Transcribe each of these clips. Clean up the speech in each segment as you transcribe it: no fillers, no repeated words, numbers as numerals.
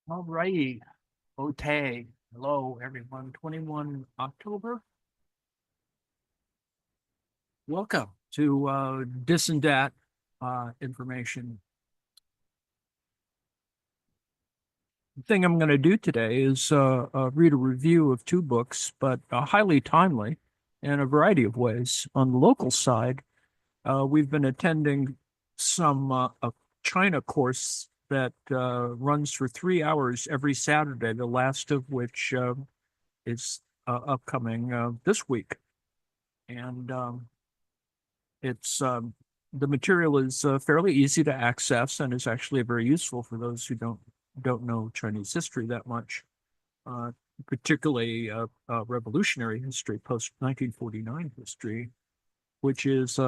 All righty. Okay. Hello, everyone. 21 October. Welcome to Dis and Dat information. The thing I'm going to do today is read a review of two books, but highly timely in a variety of ways. On the local side, we've been attending some a China course that runs for 3 hours every Saturday, the last of which is upcoming this week. And it's the material is fairly easy to access and is actually very useful for those who don't know Chinese history that much, uh, particularly revolutionary history, post 1949 history, which is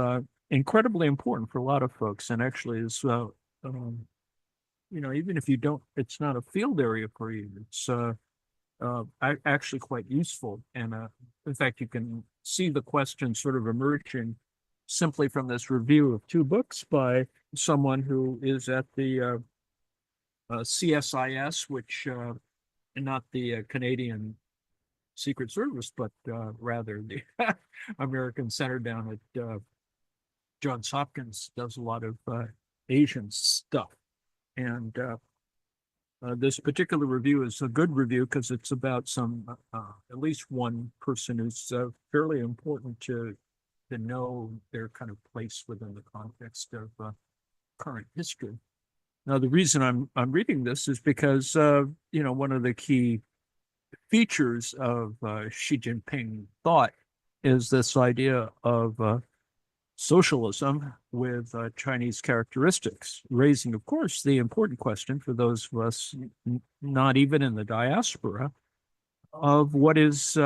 incredibly important for a lot of folks, and actually is um, even if you don't, it's not a field area for you. It's actually quite useful. And in fact, you can see the question sort of emerging simply from this review of two books by someone who is at the CSIS, which not the Canadian Secret Service, but rather the American Center down at Johns Hopkins, does a lot of Asian stuff. And this particular review is a good review because it's about some, at least one person who's fairly important to know their kind of place within the context of current history. Now, the reason I'm reading this is because one of the key features of Xi Jinping thought is this idea of socialism with Chinese characteristics, raising, of course, the important question for those of us not even in the diaspora of what's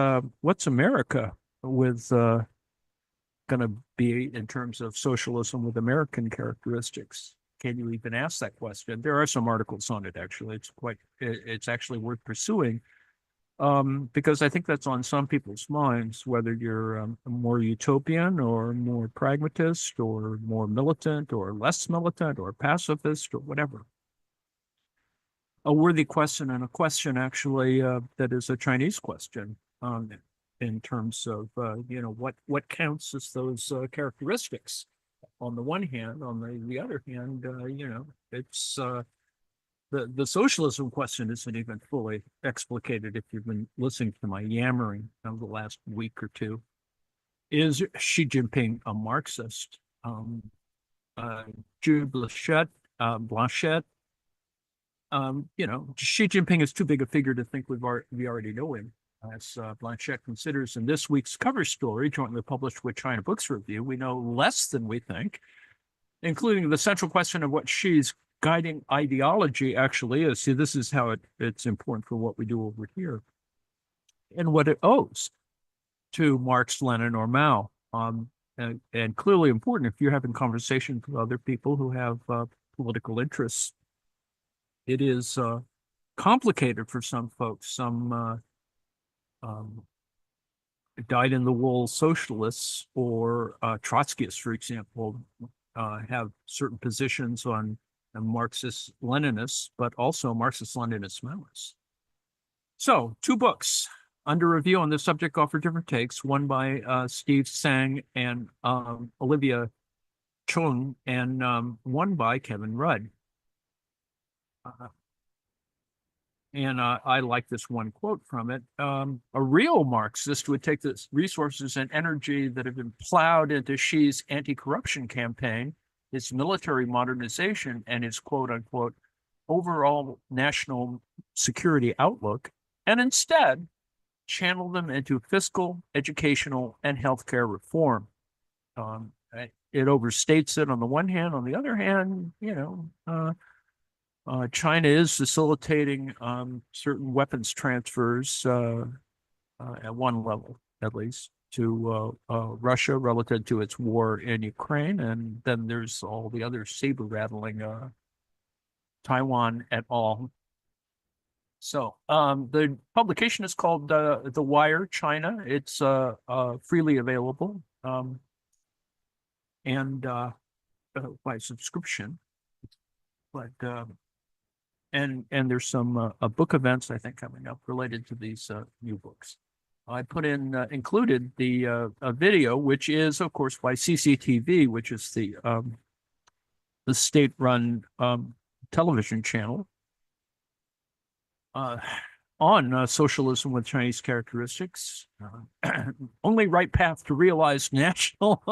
America with going to be in terms of socialism with American characteristics. Can you even ask that question? There are some articles on it, actually. It's actually worth pursuing because I think that's on some people's minds, whether you're more utopian or more pragmatist or more militant or less militant or pacifist or whatever. A worthy question, and a question actually that is a Chinese question in terms of what counts as those characteristics. On the one hand, on the other hand, it's the socialism question isn't even fully explicated if you've been listening to my yammering over the last week or two. Is Xi Jinping a Marxist? Uh, Jude Blanchette, Xi Jinping is too big a figure to think we already know him. As Blanchette considers in this week's cover story, jointly published with China Books Review, we know less than we think, including the central question of what Xi's guiding ideology actually is. See, this is how it's important for what we do over here and what it owes to Marx, Lenin, or Mao. And clearly important if you're having conversations with other people who have political interests. It is complicated for some folks. Some um, dyed-in-the-wool socialists or Trotskyists, for example, have certain positions on Marxist Leninists, but also Marxist Leninist Maoists. So, two books under review on this subject offer different takes. One by Steve Tsang and Olivia Chung, and one by Kevin Rudd. And I like this one quote from it. A real Marxist would take the resources and energy that have been plowed into Xi's anti-corruption campaign, his military modernization, and his quote unquote overall national security outlook, and instead channel them into fiscal, educational, and healthcare reform. It overstates it on the one hand. On the other hand, China is facilitating certain weapons transfers at one level, at least, to Russia relative to its war in Ukraine. And then there's all the other saber rattling Taiwan et al. So the publication is called The Wire China. It's freely available and by subscription. But and there's some book events I think coming up related to these new books. I put in included the a video, which is of course by CCTV, which is the state-run television channel on socialism with Chinese characteristics, only right path to realize national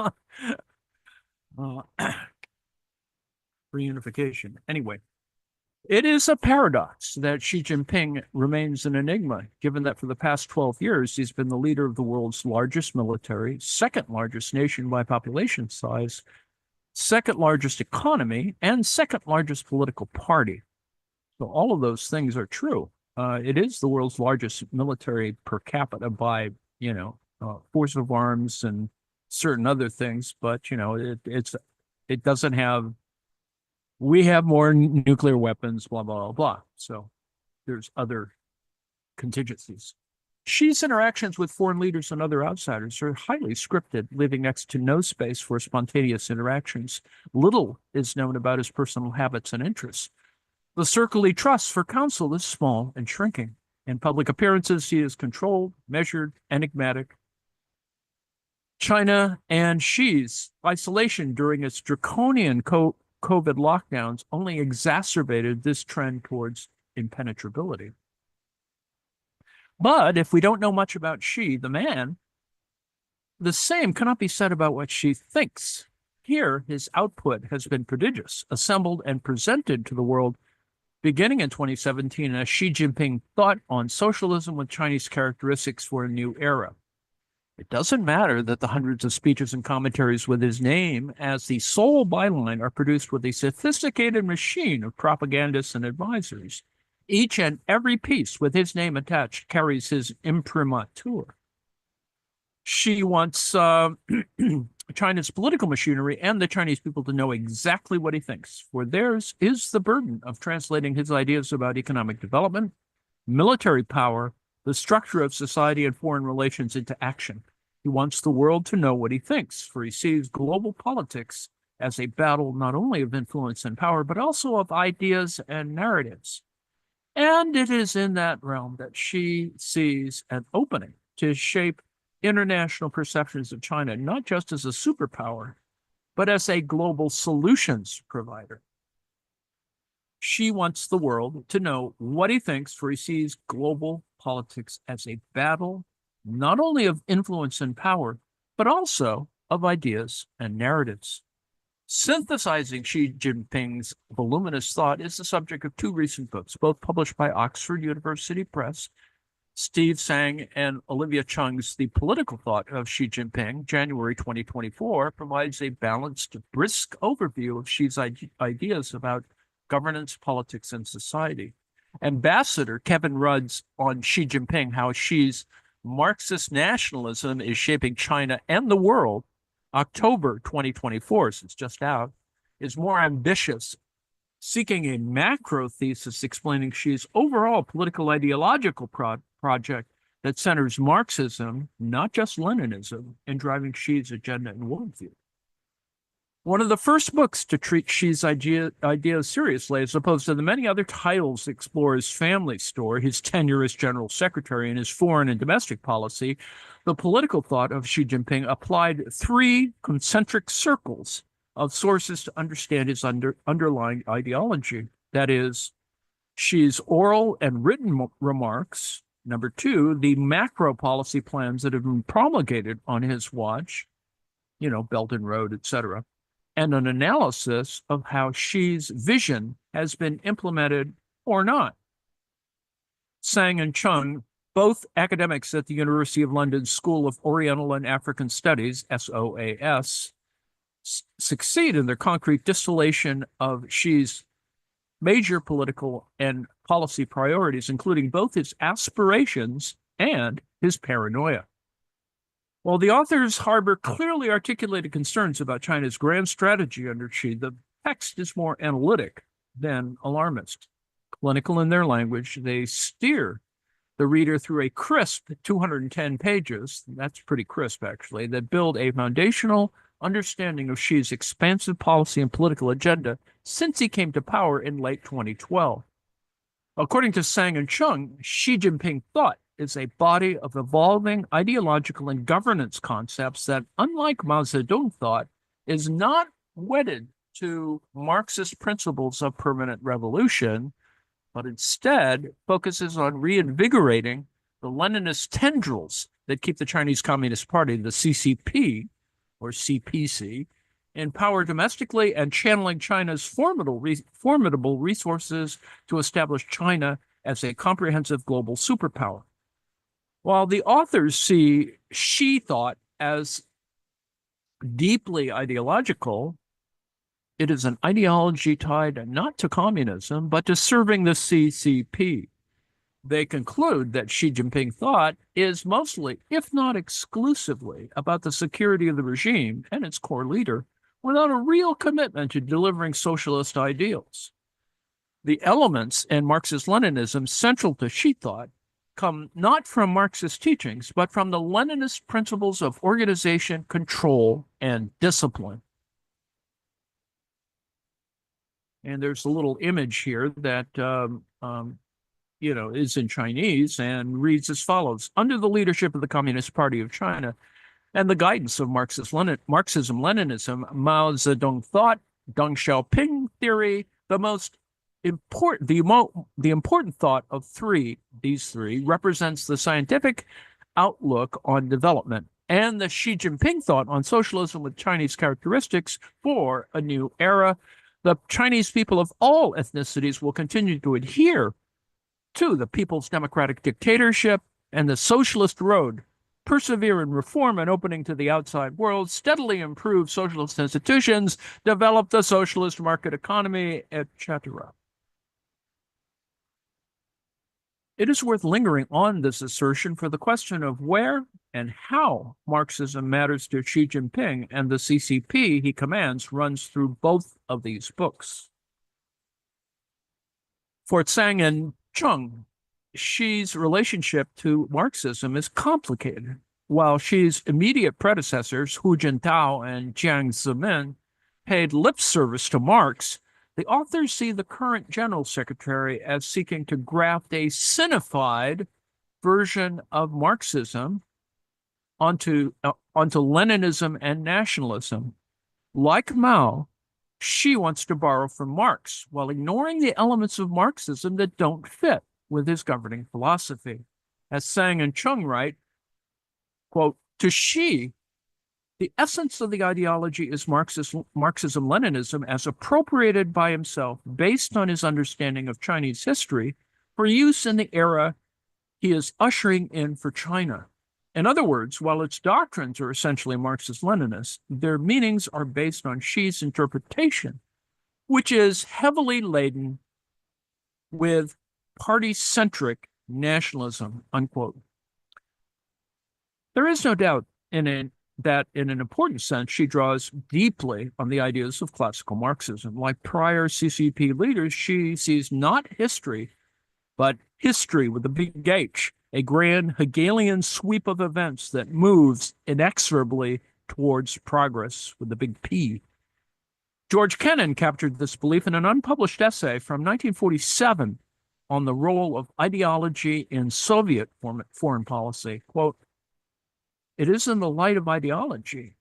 reunification. Anyway, it is a paradox that Xi Jinping remains an enigma, given that for the past 12 years, he's been the leader of the world's largest military, second largest nation by population size, second largest economy, and second largest political party. So all of those things are true. It is the world's largest military per capita by, force of arms and certain other things, but it doesn't have. We have more nuclear weapons, blah blah blah blah. So there's other contingencies. Xi's interactions with foreign leaders and other outsiders are highly scripted, leaving next to no space for spontaneous interactions. Little is known about his personal habits and interests. The circle he trusts for counsel is small and shrinking. In public appearances, he is controlled, measured, enigmatic. China and Xi's isolation during its draconian COVID lockdowns only exacerbated this trend towards impenetrability. But if we don't know much about Xi, the man, the same cannot be said about what Xi thinks. Here, his output has been prodigious, assembled and presented to the world beginning in 2017 as Xi Jinping thought on socialism with Chinese characteristics for a new era. It doesn't matter that the hundreds of speeches and commentaries with his name as the sole byline are produced with a sophisticated machine of propagandists and advisors. Each and every piece with his name attached carries his imprimatur. Xi wants China's political machinery and the Chinese people to know exactly what he thinks, for theirs is the burden of translating his ideas about economic development, military power, the structure of society and foreign relations into action. He wants the world to know what he thinks, for he sees global politics as a battle not only of influence and power, but also of ideas and narratives. And it is in that realm that Xi sees an opening to shape international perceptions of China, not just as a superpower, but as a global solutions provider. Xi wants the world to know what he thinks, for he sees global politics as a battle, not only of influence and power, but also of ideas and narratives. Synthesizing Xi Jinping's voluminous thought is the subject of two recent books, both published by Oxford University Press. Steve Sang and Olivia Chung's The Political Thought of Xi Jinping, January 2024, provides a balanced, brisk overview of Xi's ideas about governance, politics, and society. Ambassador Kevin Rudd's on Xi Jinping, How Xi's Marxist Nationalism is Shaping China and the World, October 2024, so it's just out, is more ambitious, seeking a macro thesis explaining Xi's overall political ideological project that centers Marxism, not just Leninism, in driving Xi's agenda and worldview. One of the first books to treat Xi's ideas seriously, as opposed to the many other titles that explore his family story, his tenure as general secretary, and his foreign and domestic policy, The Political Thought of Xi Jinping applied three concentric circles of sources to understand his underlying ideology. That is, Xi's oral and written remarks. Number two, the macro policy plans that have been promulgated on his watch, Belt and Road, etc., and an analysis of how Xi's vision has been implemented or not. Sang and Chung, both academics at the University of London School of Oriental and African Studies, SOAS, succeed in their concrete distillation of Xi's major political and policy priorities, including both his aspirations and his paranoia. While the authors harbor clearly articulated concerns about China's grand strategy under Xi, the text is more analytic than alarmist. Clinical in their language, they steer the reader through a crisp 210 pages, that's pretty crisp actually, that build a foundational understanding of Xi's expansive policy and political agenda since he came to power in late 2012. According to Sang and Chung, Xi Jinping thought is a body of evolving ideological and governance concepts that, unlike Mao Zedong thought, is not wedded to Marxist principles of permanent revolution, but instead focuses on reinvigorating the Leninist tendrils that keep the Chinese Communist Party, the CCP or CPC, in power domestically and channeling China's formidable resources to establish China as a comprehensive global superpower. While the authors see Xi thought as deeply ideological, it is an ideology tied not to communism, but to serving the CCP. They conclude that Xi Jinping thought is mostly, if not exclusively, about the security of the regime and its core leader, without a real commitment to delivering socialist ideals. The elements in Marxist-Leninism central to Xi thought come not from Marxist teachings, but from the Leninist principles of organization, control, and discipline. And there's a little image here that is in Chinese and reads as follows. Under the leadership of the Communist Party of China and the guidance of Marxism-Leninism, Mao Zedong thought, Deng Xiaoping theory, the important thought of these three represents the scientific outlook on development and the Xi Jinping thought on socialism with Chinese characteristics for a new era. The Chinese people of all ethnicities will continue to adhere to the people's democratic dictatorship and the socialist road, persevere in reform and opening to the outside world, steadily improve socialist institutions, develop the socialist market economy, etc. It is worth lingering on this assertion for the question of where and how Marxism matters to Xi Jinping and the CCP he commands runs through both of these books. For Tsang and Chung, Xi's relationship to Marxism is complicated. While Xi's immediate predecessors, Hu Jintao and Jiang Zemin, paid lip service to Marx, the authors see the current General Secretary as seeking to graft a Sinified version of Marxism onto Leninism and nationalism. Like Mao, Xi wants to borrow from Marx while ignoring the elements of Marxism that don't fit with his governing philosophy. As Sang and Chung write, quote, to Xi, the essence of the ideology is Marxism-Leninism as appropriated by himself based on his understanding of Chinese history for use in the era he is ushering in for China. In other words, while its doctrines are essentially Marxist-Leninist, their meanings are based on Xi's interpretation, which is heavily laden with party-centric nationalism, unquote. There is no doubt that in an important sense, she draws deeply on the ideas of classical Marxism. Like prior CCP leaders, she sees not history, but history with a big H, a grand Hegelian sweep of events that moves inexorably towards progress with a big P. George Kennan captured this belief in an unpublished essay from 1947 on the role of ideology in Soviet foreign policy. Quote, it is in the light of ideology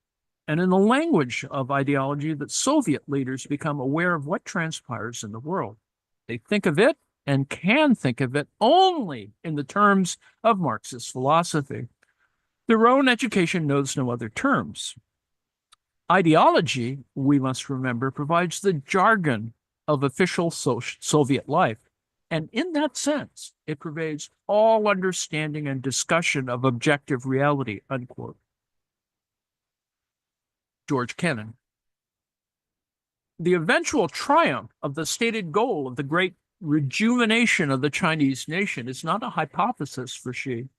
and in the language of ideology that Soviet leaders become aware of what transpires in the world. They think of it and can think of it only in the terms of Marxist philosophy. Their own education knows no other terms. Ideology, we must remember, provides the jargon of official Soviet life. And in that sense, it pervades all understanding and discussion of objective reality, unquote. George Kennan. The eventual triumph of the stated goal of the great rejuvenation of the Chinese nation is not a hypothesis for Xi.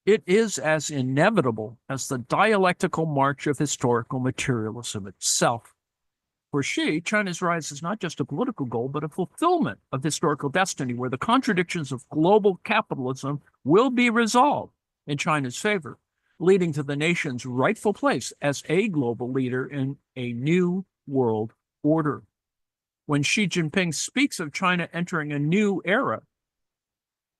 It is as inevitable as the dialectical march of historical materialism itself. For Xi, China's rise is not just a political goal, but a fulfillment of historical destiny, where the contradictions of global capitalism will be resolved in China's favor, leading to the nation's rightful place as a global leader in a new world order. when Xi Jinping speaks of China entering a new era,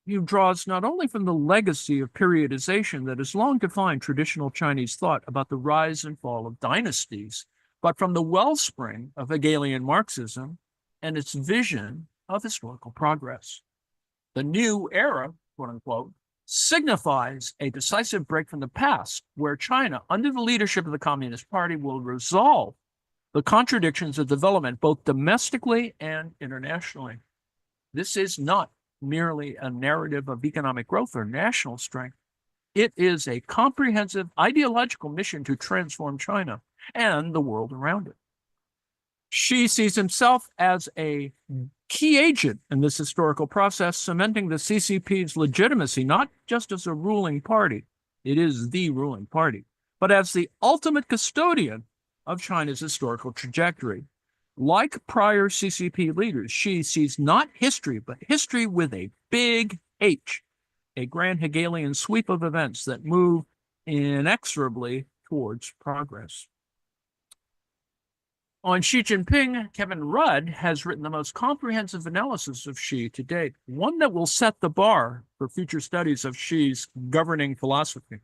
he draws not only from the legacy of periodization that has long defined traditional Chinese thought about the rise and fall of dynasties, but from the wellspring of Hegelian Marxism and its vision of historical progress. The new era, quote unquote, signifies a decisive break from the past, where China, under the leadership of the Communist Party, will resolve the contradictions of development both domestically and internationally. This is not merely a narrative of economic growth or national strength. It is a comprehensive ideological mission to transform China and the world around it. Xi sees himself as a key agent in this historical process, cementing the CCP's legitimacy not just as a ruling party, it is the ruling party, but as the ultimate custodian of China's historical trajectory. Like prior CCP leaders, Xi sees not history, but history with a big H, a grand Hegelian sweep of events that move inexorably towards progress. On Xi Jinping, Kevin Rudd has written the most comprehensive analysis of Xi to date, one that will set the bar for future studies of Xi's governing philosophy.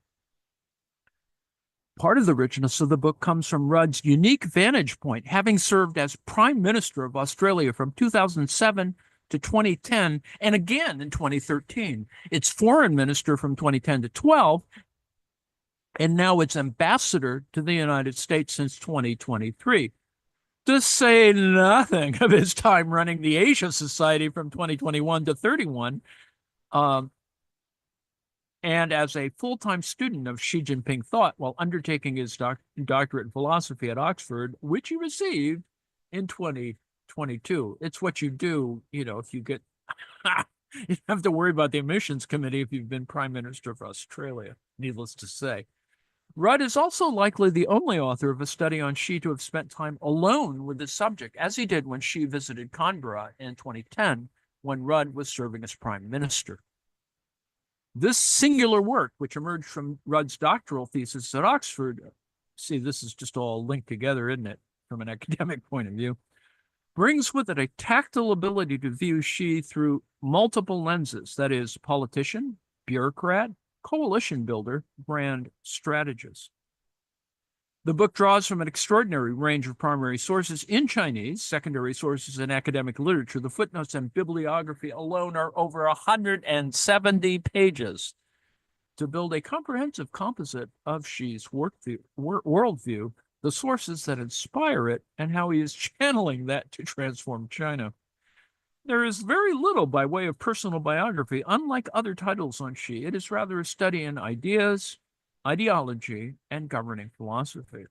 Part of the richness of the book comes from Rudd's unique vantage point, having served as Prime Minister of Australia from 2007 to 2010, and again in 2013, its Foreign Minister from 2010 to 12, and now its Ambassador to the United States since 2023. To say nothing of his time running the Asia Society from 2021 to 31, and as a full-time student of Xi Jinping thought while undertaking his doctorate in philosophy at Oxford, which he received in 2022. It's what you do, if you get, you don't have to worry about the admissions committee if you've been Prime Minister of Australia, needless to say. Rudd is also likely the only author of a study on Xi to have spent time alone with the subject, as he did when Xi visited Canberra in 2010, when Rudd was serving as Prime Minister. This singular work, which emerged from Rudd's doctoral thesis at Oxford, see, this is just all linked together, isn't it, from an academic point of view, brings with it a tactile ability to view Xi through multiple lenses, that is, politician, bureaucrat, coalition builder, brand strategist. The book draws from an extraordinary range of primary sources in Chinese, secondary sources in academic literature. The footnotes and bibliography alone are over 170 pages to build a comprehensive composite of Xi's worldview, the sources that inspire it, and how he is channeling that to transform China. There is very little by way of personal biography. Unlike other titles on Xi, it is rather a study in ideas, ideology, and governing philosophy.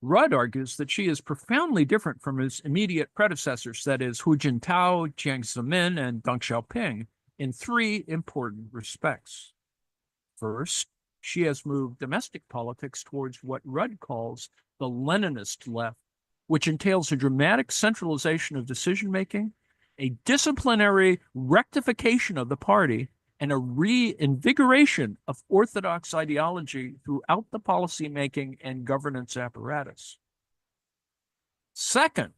Rudd argues that Xi is profoundly different from his immediate predecessors, that is, Hu Jintao, Jiang Zemin, and Deng Xiaoping, in three important respects. First, Xi has moved domestic politics towards what Rudd calls the Leninist left, which entails a dramatic centralization of decision-making, a disciplinary rectification of the party, and a reinvigoration of orthodox ideology throughout the policymaking and governance apparatus. Second,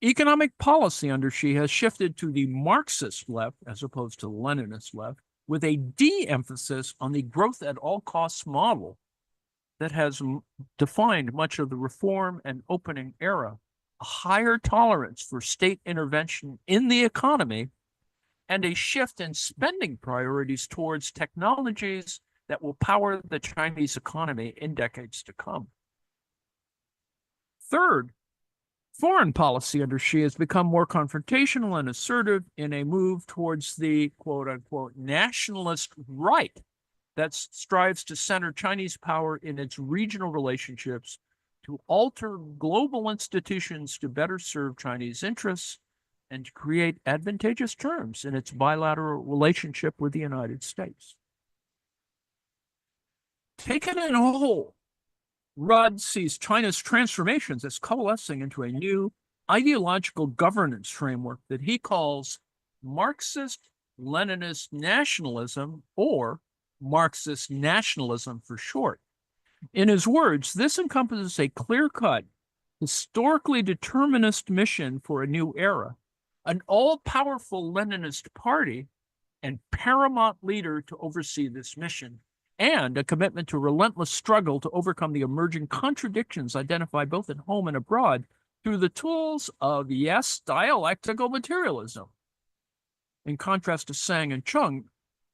economic policy under Xi has shifted to the Marxist left as opposed to the Leninist left, with a de-emphasis on the growth at all costs model that has defined much of the reform and opening era, a higher tolerance for state intervention in the economy, and a shift in spending priorities towards technologies that will power the Chinese economy in decades to come. Third, foreign policy under Xi has become more confrontational and assertive in a move towards the quote-unquote nationalist right that strives to center Chinese power in its regional relationships, to alter global institutions to better serve Chinese interests, and to create advantageous terms in its bilateral relationship with the United States. Taken in whole, Rudd sees China's transformations as coalescing into a new ideological governance framework that he calls Marxist-Leninist nationalism, or Marxist nationalism for short. In his words, this encompasses a clear-cut historically determinist mission for a new era, an all-powerful Leninist party, and paramount leader to oversee this mission, and a commitment to relentless struggle to overcome the emerging contradictions identified both at home and abroad through the tools of, yes, dialectical materialism. In contrast to Sang and Chung,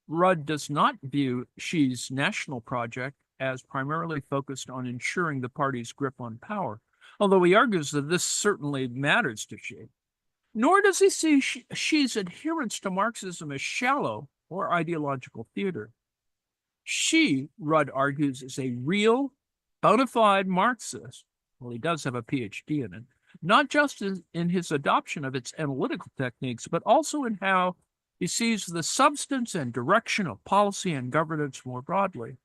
Rudd does not view Xi's national project as primarily focused on ensuring the party's grip on power, although he argues that this certainly matters to Xi. Nor does he see Xi's adherence to Marxism as shallow or ideological theater. Xi, Rudd argues, is a real, bona fide Marxist. Well, he does have a PhD in it, not just in his adoption of its analytical techniques, but also in how he sees the substance and direction of policy and governance more broadly.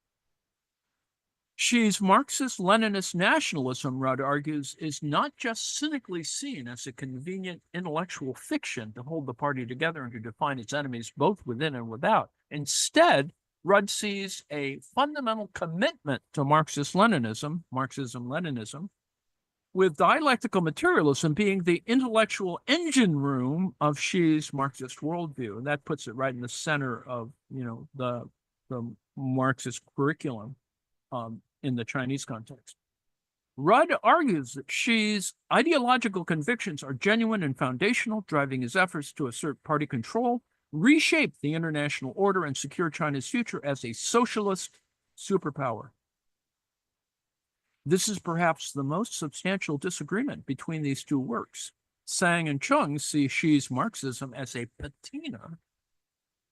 Xi's Marxist-Leninist nationalism, Rudd argues, is not just cynically seen as a convenient intellectual fiction to hold the party together and to define its enemies both within and without. Instead, Rudd sees a fundamental commitment to Marxism-Leninism, with dialectical materialism being the intellectual engine room of Xi's Marxist worldview. And that puts it right in the center of, the Marxist curriculum in the Chinese context. Rudd argues that Xi's ideological convictions are genuine and foundational, driving his efforts to assert party control, reshape the international order, and secure China's future as a socialist superpower. This is perhaps the most substantial disagreement between these two works. Sang and Chung see Xi's Marxism as a patina,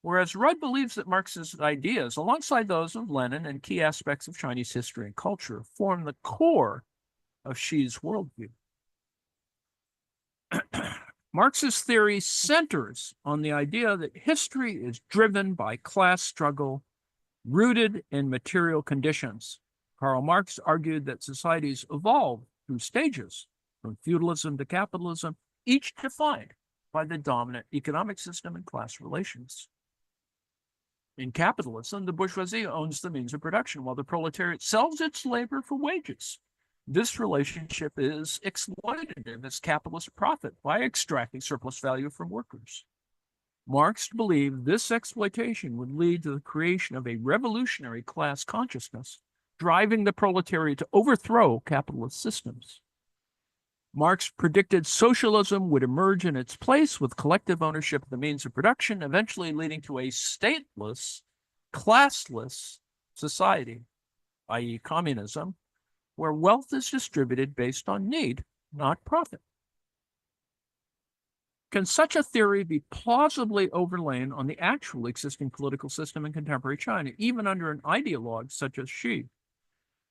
whereas Rudd believes that Marxist ideas, alongside those of Lenin and key aspects of Chinese history and culture, form the core of Xi's worldview. Marxist theory centers on the idea that history is driven by class struggle rooted in material conditions. Karl Marx argued that societies evolve through stages, from feudalism to capitalism, each defined by the dominant economic system and class relations. In capitalism, the bourgeoisie owns the means of production, while the proletariat sells its labor for wages. This relationship is exploitative as capitalists profit by extracting surplus value from workers. Marx believed this exploitation would lead to the creation of a revolutionary class consciousness, driving the proletariat to overthrow capitalist systems. Marx predicted socialism would emerge in its place with collective ownership of the means of production, eventually leading to a stateless, classless society, i.e., communism, where wealth is distributed based on need, not profit. Can such a theory be plausibly overlain on the actual existing political system in contemporary China, even under an ideologue such as Xi?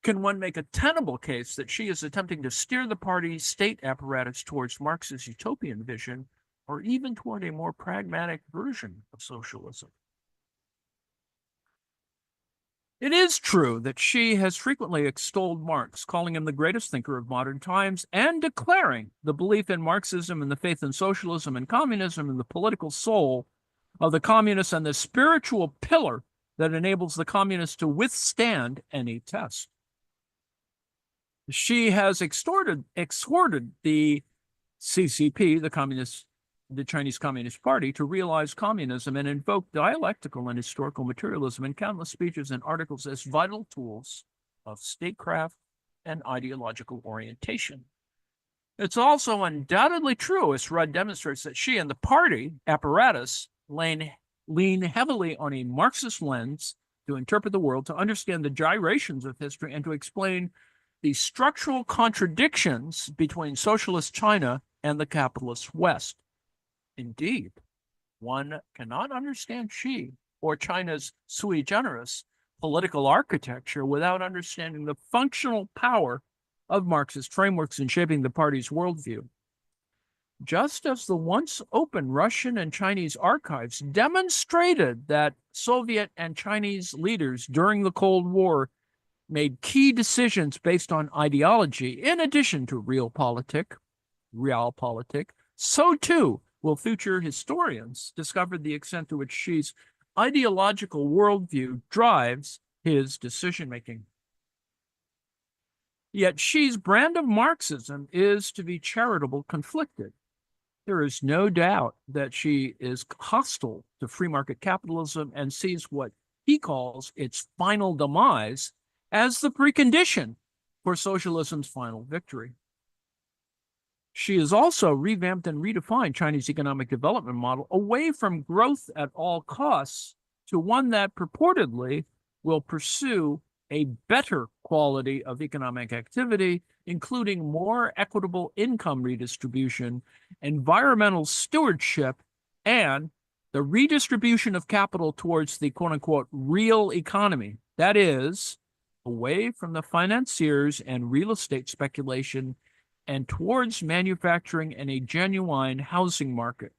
Can one make a tenable case that Xi is attempting to steer the party's state apparatus towards Marx's utopian vision, or even toward a more pragmatic version of socialism? It is true that Xi has frequently extolled Marx, calling him the greatest thinker of modern times, and declaring the belief in Marxism and the faith in socialism and communism and the political soul of the communists and the spiritual pillar that enables the communists to withstand any test. Xi has exhorted the CCP, the Chinese Communist Party, to realize communism and invoke dialectical and historical materialism in countless speeches and articles as vital tools of statecraft and ideological orientation. It's also undoubtedly true, as Rudd demonstrates, that Xi and the party apparatus lean heavily on a Marxist lens to interpret the world, to understand the gyrations of history, and to explain the structural contradictions between socialist China and the capitalist West. Indeed, one cannot understand Xi or China's sui generis political architecture without understanding the functional power of Marxist frameworks in shaping the party's worldview. Just as the once open Russian and Chinese archives demonstrated that Soviet and Chinese leaders during the Cold War made key decisions based on ideology in addition to realpolitik, so too will future historians discover the extent to which Xi's ideological worldview drives his decision-making. Yet Xi's brand of Marxism is to be charitable conflicted. There is no doubt that Xi is hostile to free market capitalism and sees what he calls its final demise as the precondition for socialism's final victory. She has also revamped and redefined Chinese economic development model away from growth at all costs to one that purportedly will pursue a better quality of economic activity, including more equitable income redistribution, environmental stewardship, and the redistribution of capital towards the quote unquote real economy. That is, away from the financiers and real estate speculation and towards manufacturing and a genuine housing market.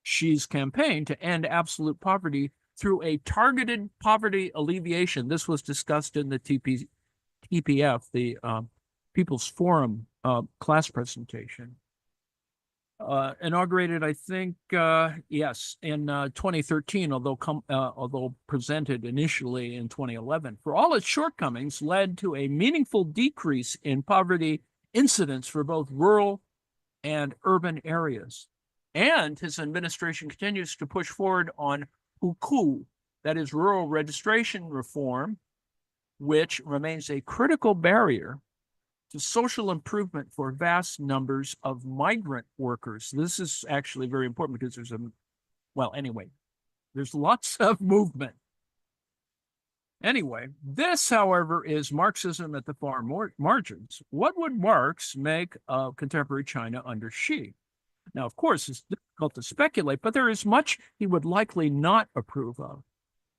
Xi's campaign to end absolute poverty through a targeted poverty alleviation. This was discussed in the TPF, the People's Forum class presentation. Inaugurated, I think, yes, in 2013, although presented initially in 2011, for all its shortcomings, led to a meaningful decrease in poverty incidence for both rural and urban areas. And his administration continues to push forward on hukou, that is rural registration reform, which remains a critical barrier to social improvement for vast numbers of migrant workers. This is actually very important because there's lots of movement. Anyway, this, however, is Marxism at the far margins. What would Marx make of contemporary China under Xi? Now, of course, it's difficult to speculate, but there is much he would likely not approve of.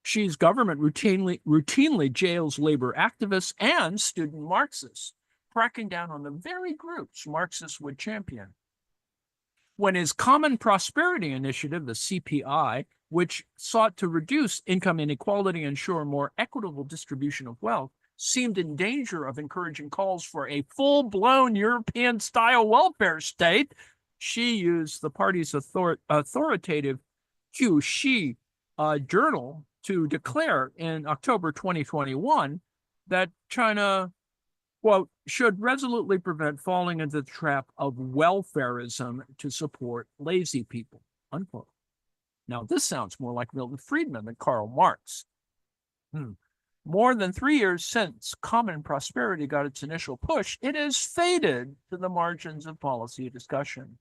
Xi's government routinely jails labor activists and student Marxists, cracking down on the very groups Marxists would champion. When his Common Prosperity Initiative, the CPI, which sought to reduce income inequality and ensure more equitable distribution of wealth, seemed in danger of encouraging calls for a full-blown European-style welfare state, Xi used the party's authoritative Q Xi journal to declare in October 2021 that China, quote, should resolutely prevent falling into the trap of welfarism to support lazy people, unquote. Now, this sounds more like Milton Friedman than Karl Marx. More than 3 years since Common Prosperity got its initial push, it has faded to the margins of policy discussion.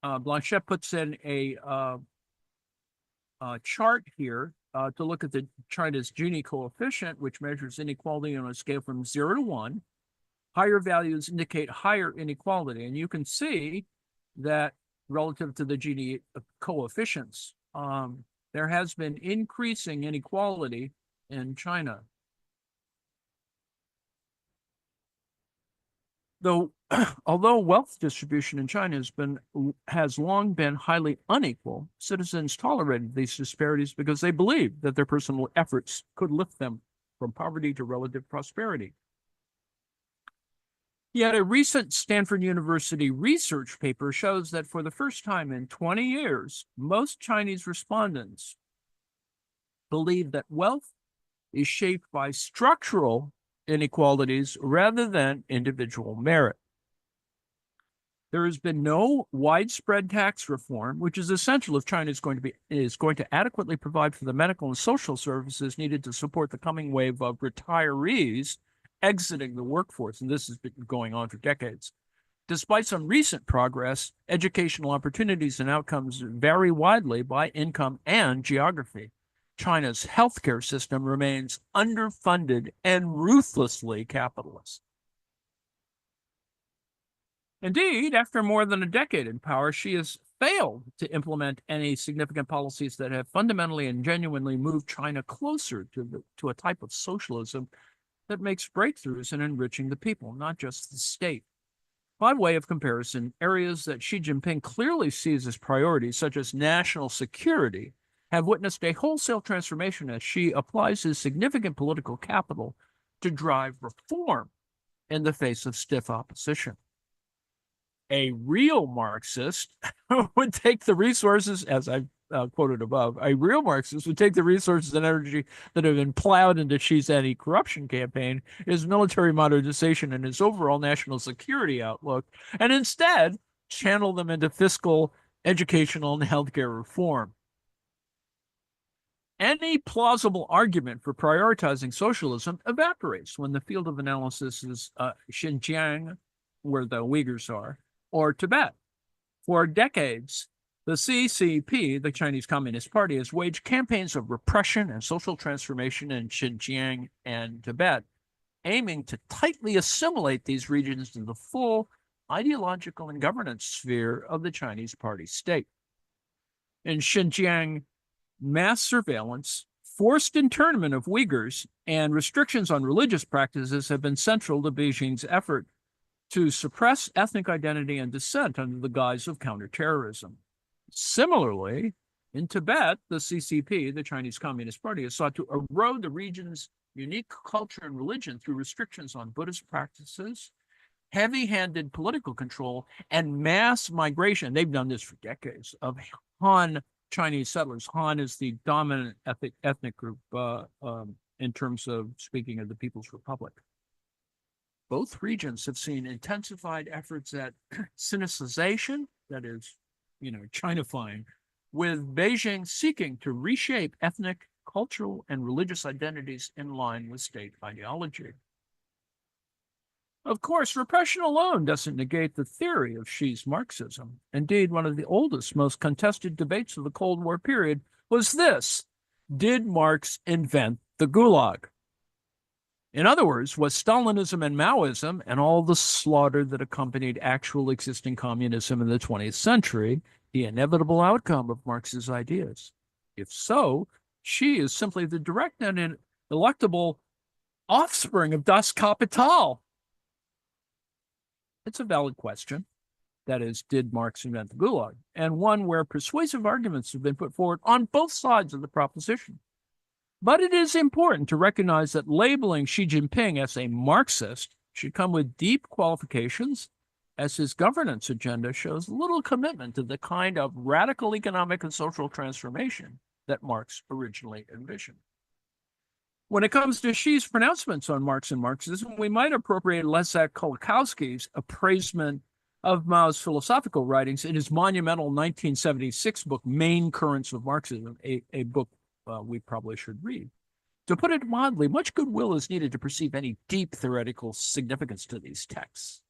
Blanchette puts in a chart here to look at China's Gini coefficient, which measures inequality on a scale from 0 to 1. Higher values indicate higher inequality. And you can see that relative to the Gini coefficients, there has been increasing inequality in China. Although wealth distribution in China has long been highly unequal, citizens tolerated these disparities because they believed that their personal efforts could lift them from poverty to relative prosperity. Yet a recent Stanford University research paper shows that for the first time in 20 years, most Chinese respondents believe that wealth is shaped by structural inequalities rather than individual merit. There has been no widespread tax reform, which is essential if China is going to adequately provide for the medical and social services needed to support the coming wave of retirees exiting the workforce, and this has been going on for decades. Despite some recent progress, educational opportunities and outcomes vary widely by income and geography. China's healthcare system remains underfunded and ruthlessly capitalist. Indeed, after more than a decade in power, she has failed to implement any significant policies that have fundamentally and genuinely moved China closer to a type of socialism that makes breakthroughs in enriching the people, not just the state. By way of comparison, areas that Xi Jinping clearly sees as priorities, such as national security, have witnessed a wholesale transformation as Xi applies his significant political capital to drive reform in the face of stiff opposition. A real Marxist would take the resources, as I've quoted above, a real Marxist would take the resources and energy that have been plowed into Xi's anti-corruption campaign, his military modernization, and his overall national security outlook, and instead channel them into fiscal, educational, and healthcare reform. Any plausible argument for prioritizing socialism evaporates when the field of analysis is Xinjiang, where the Uyghurs are, or Tibet. For decades, the CCP, the Chinese Communist Party, has waged campaigns of repression and social transformation in Xinjiang and Tibet, aiming to tightly assimilate these regions to the full ideological and governance sphere of the Chinese Party state. In Xinjiang, mass surveillance, forced internment of Uyghurs, and restrictions on religious practices have been central to Beijing's effort to suppress ethnic identity and dissent under the guise of counterterrorism. Similarly, in Tibet, the CCP, the Chinese Communist Party, has sought to erode the region's unique culture and religion through restrictions on Buddhist practices, heavy-handed political control, and mass migration. They've done this for decades, of Han Chinese settlers. Han is the dominant ethnic group in terms of speaking of the People's Republic. Both regions have seen intensified efforts at sinicization, that is, Chinifying, with Beijing seeking to reshape ethnic, cultural, and religious identities in line with state ideology. Of course, repression alone doesn't negate the theory of Xi's Marxism. Indeed, one of the oldest, most contested debates of the Cold War period was this: did Marx invent the Gulag? In other words, was Stalinism and Maoism and all the slaughter that accompanied actual existing communism in the 20th century the inevitable outcome of Marx's ideas? If so, Xi is simply the direct and ineluctable offspring of Das Kapital. It's a valid question. That is, did Marx invent the Gulag? And one where persuasive arguments have been put forward on both sides of the proposition. But it is important to recognize that labeling Xi Jinping as a Marxist should come with deep qualifications, as his governance agenda shows little commitment to the kind of radical economic and social transformation that Marx originally envisioned. When it comes to Xi's pronouncements on Marx and Marxism, we might appropriate Leszek Kolakowski's appraisement of Mao's philosophical writings in his monumental 1976 book, Main Currents of Marxism, a book we probably should read. To put it mildly, much goodwill is needed to perceive any deep theoretical significance to these texts.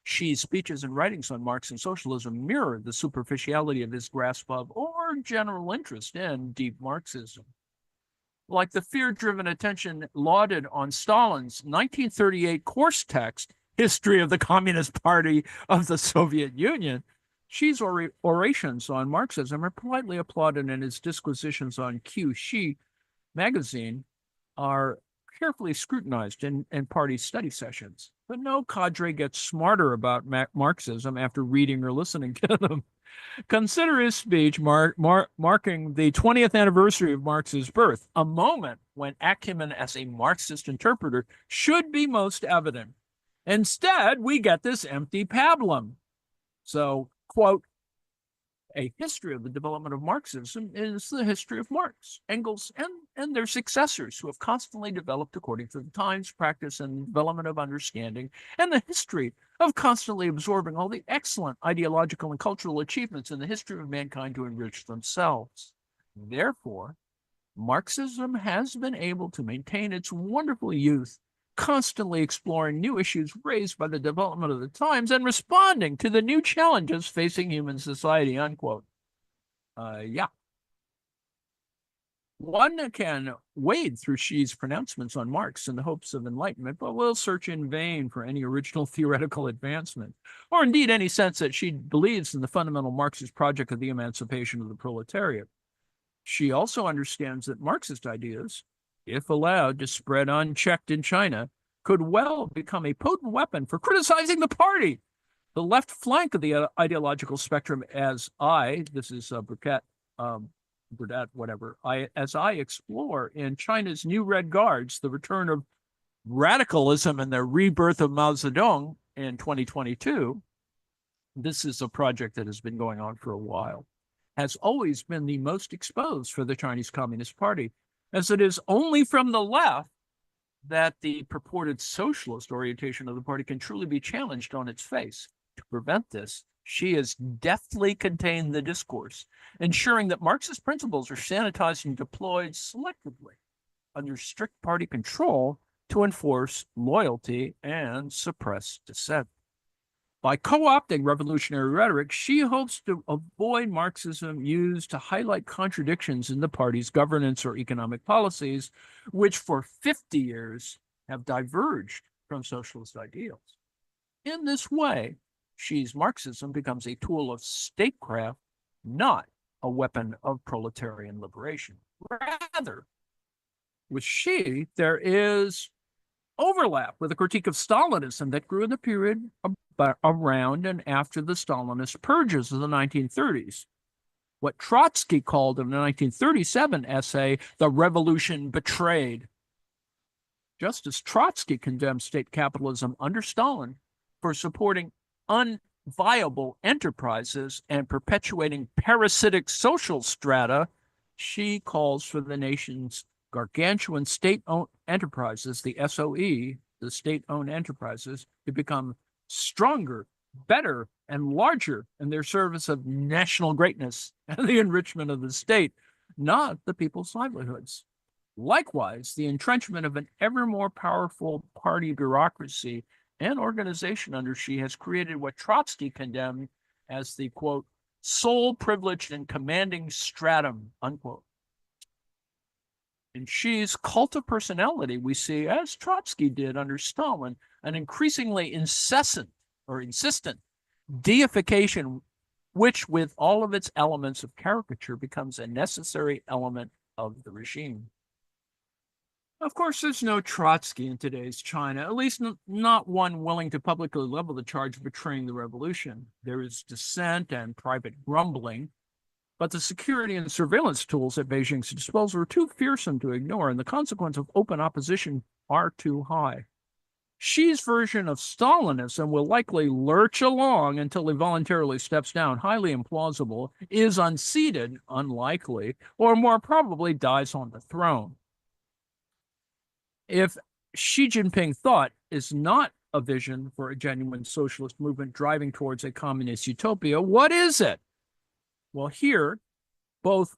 Xi's speeches and writings on Marx and socialism mirror the superficiality of his grasp of or general interest in deep Marxism. Like the fear-driven attention lauded on Stalin's 1938 course text, History of the Communist Party of the Soviet Union, Xi's orations on Marxism are politely applauded, and his disquisitions on Q Xi magazine are carefully scrutinized in party study sessions. But no cadre gets smarter about Marxism after reading or listening to them. Consider his speech marking the 20th anniversary of Marx's birth, a moment when acumen as a Marxist interpreter should be most evident. Instead, we get this empty pablum. So, quote, a history of the development of Marxism is the history of Marx, Engels, and their successors who have constantly developed according to the times, practice, and development of understanding, and the history of constantly absorbing all the excellent ideological and cultural achievements in the history of mankind to enrich themselves. Therefore, Marxism has been able to maintain its wonderful youth, constantly exploring new issues raised by the development of the times and responding to the new challenges facing human society, unquote. Yeah. One can wade through Xi's pronouncements on Marx in the hopes of enlightenment, but will search in vain for any original theoretical advancement, or indeed any sense that Xi believes in the fundamental Marxist project of the emancipation of the proletariat. Xi also understands that Marxist ideas, if allowed to spread unchecked in China, could well become a potent weapon for criticizing the party. The left flank of the ideological spectrum, as I explore in China's New Red Guards, the return of radicalism and the rebirth of Mao Zedong in 2022, this is a project that has been going on for a while, has always been the most exposed for the Chinese Communist Party, as it is only from the left that the purported socialist orientation of the party can truly be challenged on its face. To prevent this, she has deftly contained the discourse, ensuring that Marxist principles are sanitized and deployed selectively under strict party control to enforce loyalty and suppress dissent. By co-opting revolutionary rhetoric, she hopes to avoid Marxism used to highlight contradictions in the party's governance or economic policies, which for 50 years have diverged from socialist ideals. In this way, Xi's Marxism becomes a tool of statecraft, not a weapon of proletarian liberation. Rather, with Xi, there is overlap with a critique of Stalinism that grew in the period around and after the Stalinist purges of the 1930s. What Trotsky called in the 1937 essay, the revolution betrayed. Just as Trotsky condemned state capitalism under Stalin for supporting unviable enterprises and perpetuating parasitic social strata, she calls for the nation's gargantuan state-owned enterprises, the SOE, the state-owned enterprises, to become stronger, better, and larger in their service of national greatness and the enrichment of the state, not the people's livelihoods. Likewise, the entrenchment of an ever more powerful party bureaucracy and organization under Xi has created what Trotsky condemned as the, quote, sole privileged and commanding stratum, unquote. In Xi's cult of personality, we see, as Trotsky did under Stalin, an increasingly insistent deification, which, with all of its elements of caricature, becomes a necessary element of the regime. Of course, there's no Trotsky in today's China, at least not one willing to publicly level the charge of betraying the revolution. There is dissent and private grumbling, but the security and surveillance tools at Beijing's disposal are too fearsome to ignore, and the consequence of open opposition are too high. Xi's version of Stalinism will likely lurch along until he voluntarily steps down, highly implausible, is unseated, unlikely, or more probably dies on the throne. If Xi Jinping thought is not a vision for a genuine socialist movement driving towards a communist utopia, what is it? Well, here, both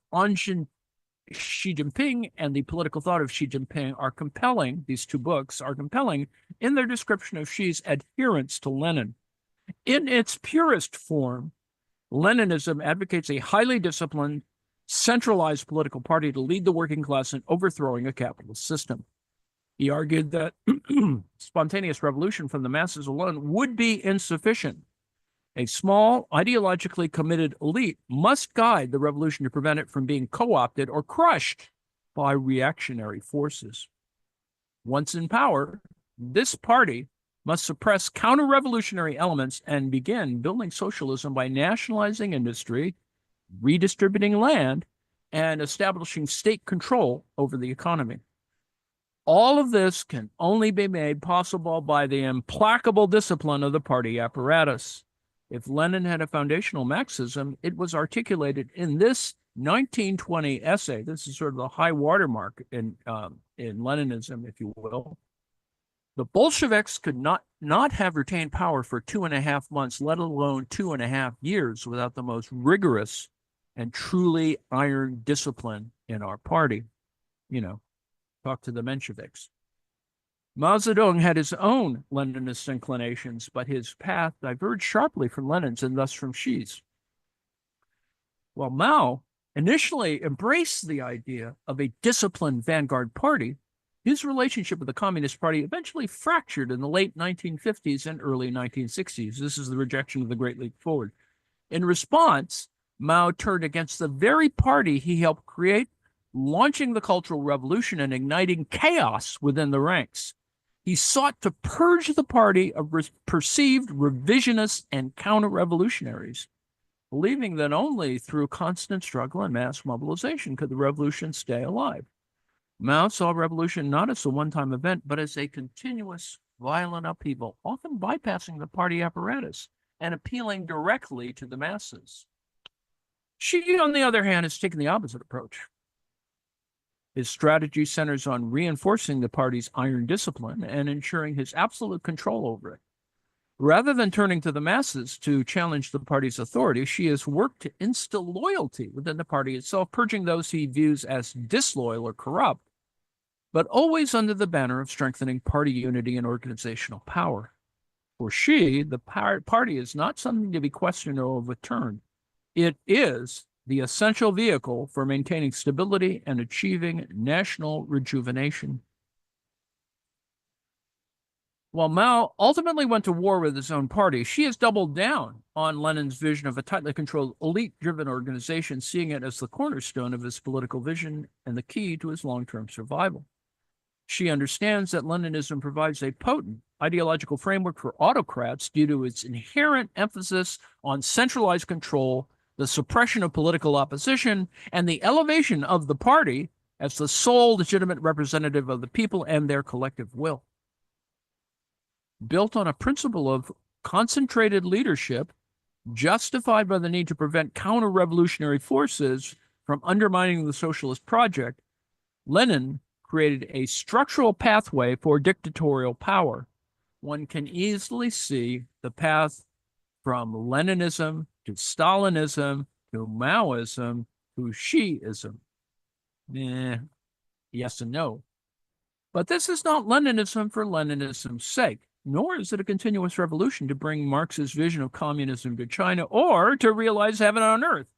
Xi Jinping and the political thought of Xi Jinping are compelling, these two books are compelling in their description of Xi's adherence to Lenin. In its purest form, Leninism advocates a highly disciplined, centralized political party to lead the working class in overthrowing a capitalist system. He argued that spontaneous revolution from the masses alone would be insufficient. A small, ideologically committed elite must guide the revolution to prevent it from being co-opted or crushed by reactionary forces. Once in power, this party must suppress counter-revolutionary elements and begin building socialism by nationalizing industry, redistributing land, and establishing state control over the economy. All of this can only be made possible by the implacable discipline of the party apparatus. If Lenin had a foundational Marxism, it was articulated in this 1920 essay. This is sort of the high watermark in Leninism, if you will. The Bolsheviks could not have retained power for 2.5 months, let alone 2.5 years, without the most rigorous and truly iron discipline in our party. Talk to the Mensheviks. Mao Zedong had his own Leninist inclinations, but his path diverged sharply from Lenin's and thus from Xi's. While Mao initially embraced the idea of a disciplined vanguard party, his relationship with the Communist Party eventually fractured in the late 1950s and early 1960s. This is the rejection of the Great Leap Forward. In response, Mao turned against the very party he helped create, launching the Cultural Revolution and igniting chaos within the ranks. He sought to purge the party of perceived revisionists and counter-revolutionaries, believing that only through constant struggle and mass mobilization could the revolution stay alive. Mao saw revolution not as a one-time event, but as a continuous violent upheaval, often bypassing the party apparatus and appealing directly to the masses. Xi, on the other hand, has taken the opposite approach. His strategy centers on reinforcing the party's iron discipline and ensuring his absolute control over it. Rather than turning to the masses to challenge the party's authority, Xi has worked to instill loyalty within the party itself, purging those he views as disloyal or corrupt, but always under the banner of strengthening party unity and organizational power. For Xi, the party is not something to be questioned or overturned. It is the essential vehicle for maintaining stability and achieving national rejuvenation. While Mao ultimately went to war with his own party, Xi has doubled down on Lenin's vision of a tightly controlled, elite-driven organization, seeing it as the cornerstone of his political vision and the key to his long-term survival. Xi understands that Leninism provides a potent ideological framework for autocrats due to its inherent emphasis on centralized control, the suppression of political opposition, and the elevation of the party as the sole legitimate representative of the people and their collective will. Built on a principle of concentrated leadership, justified by the need to prevent counter-revolutionary forces from undermining the socialist project, Lenin created a structural pathway for dictatorial power. One can easily see the path from Leninism to Stalinism to Maoism to Shiism. Yes and no. But this is not Leninism for Leninism's sake, nor is it a continuous revolution to bring Marx's vision of communism to China or to realize heaven on earth.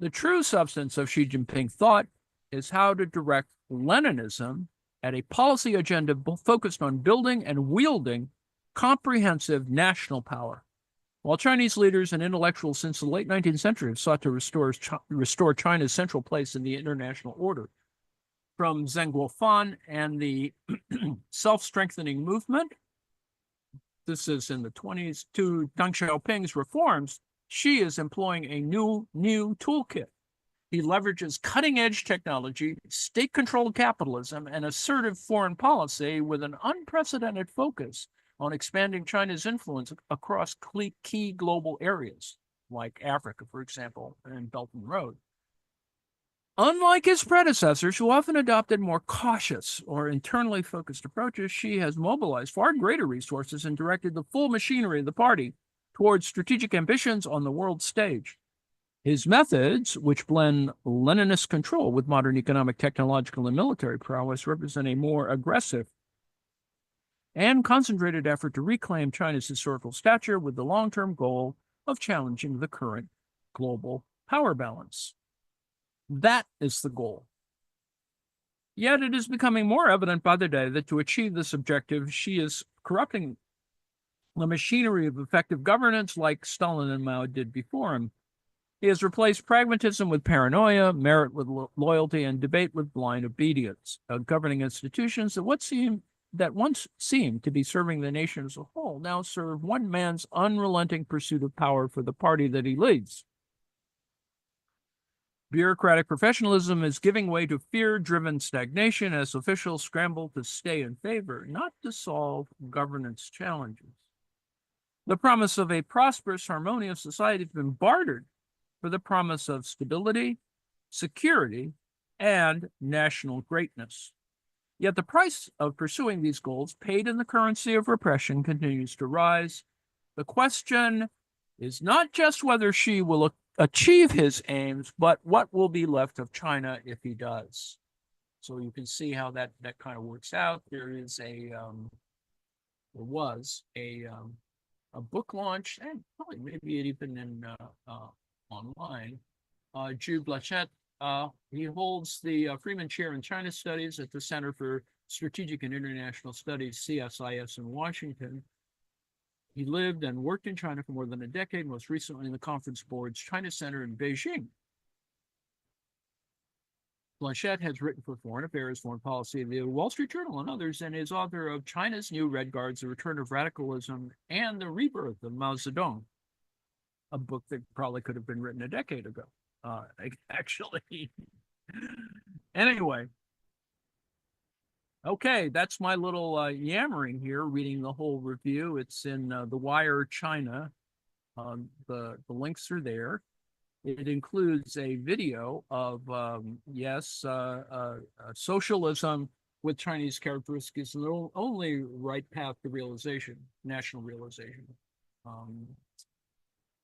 The true substance of Xi Jinping thought is how to direct Leninism at a policy agenda focused on building and wielding comprehensive national power. While Chinese leaders and intellectuals since the late 19th century have sought to restore China's central place in the international order, from Zheng Guofan and the self-strengthening movement, this is in the 20s, to Deng Xiaoping's reforms, Xi is employing a new toolkit. He leverages cutting-edge technology, state-controlled capitalism, and assertive foreign policy with an unprecedented focus on expanding China's influence across key global areas, like Africa, for example, and Belt and Road. Unlike his predecessors, who often adopted more cautious or internally focused approaches, Xi has mobilized far greater resources and directed the full machinery of the party towards strategic ambitions on the world stage. His methods, which blend Leninist control with modern economic, technological, and military prowess, represent a more aggressive and concentrated effort to reclaim China's historical stature with the long-term goal of challenging the current global power balance. That is the goal. Yet it is becoming more evident by the day that to achieve this objective, Xi is corrupting the machinery of effective governance like Stalin and Mao did before him. He has replaced pragmatism with paranoia, merit with loyalty, and debate with blind obedience. Governing institutions that once seemed to be serving the nation as a whole now serve one man's unrelenting pursuit of power for the party that he leads. Bureaucratic professionalism is giving way to fear-driven stagnation as officials scramble to stay in favor, not to solve governance challenges. The promise of a prosperous, harmonious society has been bartered for the promise of stability, security, and national greatness. Yet the price of pursuing these goals, paid in the currency of repression, continues to rise. The question is not just whether Xi will achieve his aims, but what will be left of China if he does. So you can see how that kind of works out. There was a book launch, and probably maybe it even in online. Jude Blanchett, he holds the Freeman Chair in China Studies at the Center for Strategic and International Studies, CSIS, in Washington. He lived and worked in China for more than a decade, most recently in the Conference Board's China Center in Beijing. Blanchett has written for Foreign Affairs, Foreign Policy, the Wall Street Journal, and others, and is author of China's New Red Guards, The Return of Radicalism, and The Rebirth of Mao Zedong, a book that probably could have been written a decade ago, actually. Anyway. Okay, that's my little yammering here, reading the whole review. It's in The Wire China. The links are there. It includes a video of, socialism with Chinese characteristics, and the only right path to realization, national realization, um,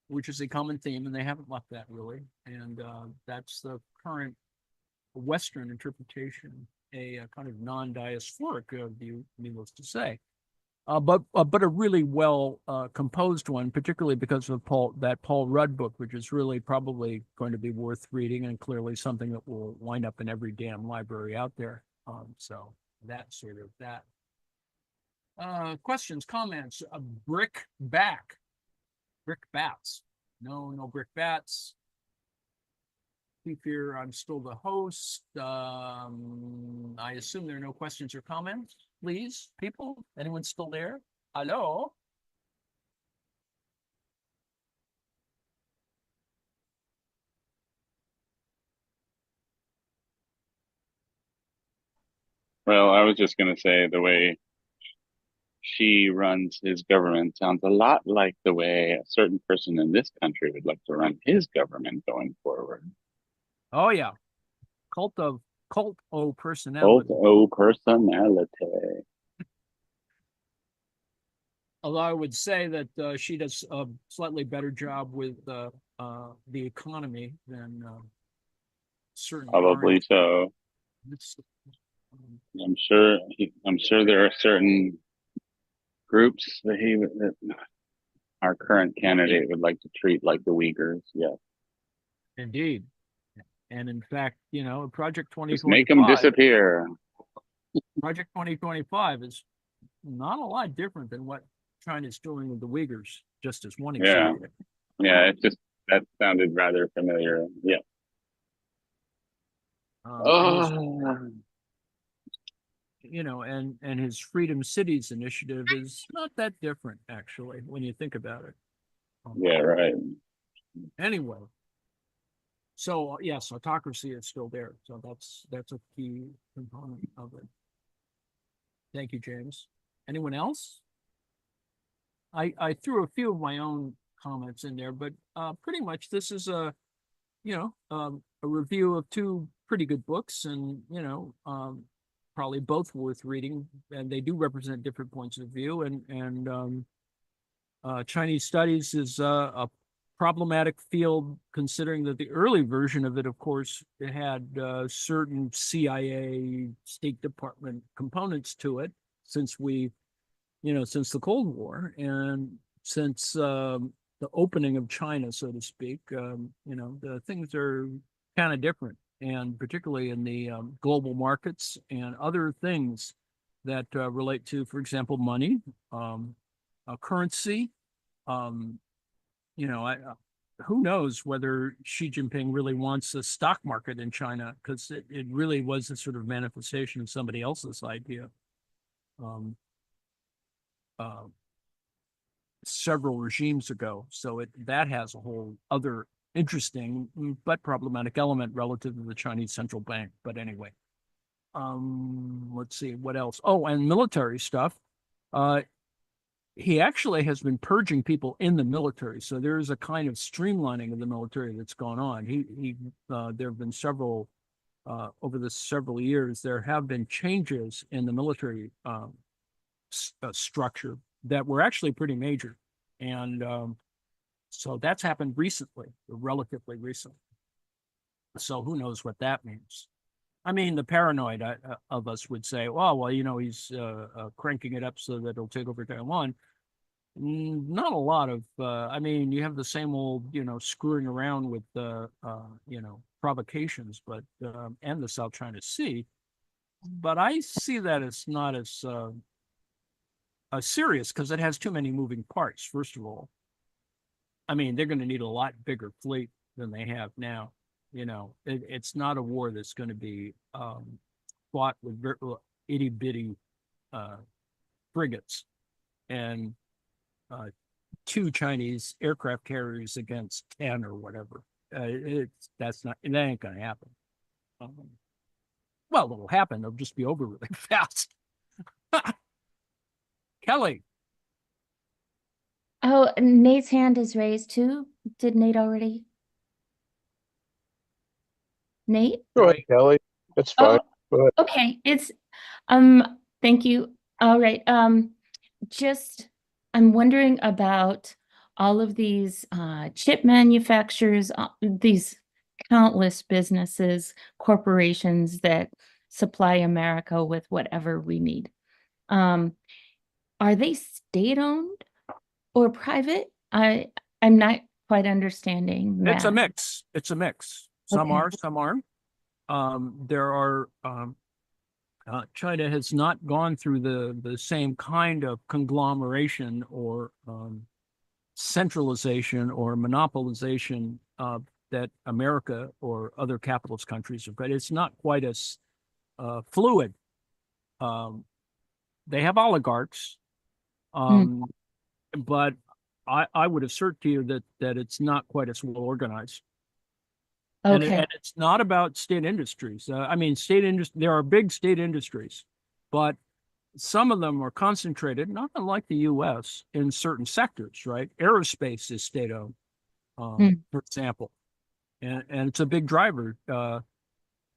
which is a common theme, and they haven't left that really. And that's the current Western interpretation, a kind of non-diasporic view, needless to say. But a really well composed one, particularly because of that Paul Rudd book, which is really probably going to be worth reading, and clearly something that will wind up in every damn library out there. So that's sort of that. Questions, comments, brick bats. No brick bats. Keep here. I'm still the host. I assume there are no questions or comments. Please, people, anyone still there? Hello? Well, I was just going to say the way Xi runs his government sounds a lot like the way a certain person in this country would like to run his government going forward. Oh yeah, cult of Cult personality. o personality. Although I would say that she does a slightly better job with the economy than certain. Probably so. I'm sure there are certain groups that our current candidate would like to treat like the Uyghurs. Yeah. Indeed. And in fact, Project Just make them 2025, disappear. Project 2025 is not a lot different than what China's doing with the Uyghurs, just as one Yeah. example. Yeah. That sounded rather familiar. Yeah. And his Freedom Cities initiative is not that different, actually, when you think about it. Yeah, right. Anyway, so yes, autocracy is still there. So that's a key component of it. Thank you, James. Anyone else? I threw a few of my own comments in there, but pretty much this is a review of two pretty good books, and probably both worth reading, and they do represent different points of view. And Chinese studies is a problematic field, considering that the early version of it, of course, it had certain CIA, State Department components to it, since the Cold War, and since the opening of China, so to speak, the things are kind of different, and particularly in the global markets and other things that relate to, for example, money, currency. Who knows whether Xi Jinping really wants a stock market in China, because it really was a sort of manifestation of somebody else's idea. Several regimes ago. So that has a whole other interesting but problematic element relative to the Chinese central bank. But anyway, let's see what else. Oh, and military stuff. He actually has been purging people in the military. So there is a kind of streamlining of the military that's gone on. There have been several over the several years. There have been changes in the military structure that were actually pretty major. And so that's happened recently, relatively recently. So who knows what that means? I mean, the paranoid of us would say, well, he's cranking it up so that it'll take over Taiwan. Not a lot of, you have the same old, screwing around with, provocations, but, and the South China Sea. But I see that as not as serious, because it has too many moving parts, first of all. I mean, they're going to need a lot bigger fleet than they have now. It's not a war that's going to be fought with itty bitty frigates and 2 Chinese aircraft carriers against 10 or whatever. That ain't going to happen. Well, it'll happen. It'll just be over really fast. Kelly. Oh, Nate's hand is raised too. Did Nate already? Nate? Go ahead, Right. Kelly. That's fine. Oh, Go ahead. okay. Thank you. All right. Just I'm wondering about all of these chip manufacturers, these countless businesses, corporations that supply America with whatever we need. Um, are they state-owned or private? I'm not quite understanding It's a that. mix. It's a mix. Some Okay. are, some aren't. There are China has not gone through the same kind of conglomeration or centralization or monopolization that America or other capitalist countries have got. It's not quite as fluid. Um, they have oligarchs, Mm, but I would assert to you that it's not quite as well organized. okay. And it's not about state industries. I mean, state industry. There are big state industries, but some of them are concentrated, not unlike the U.S., in certain sectors. Right, aerospace is state-owned, Mm, for example, and it's a big driver.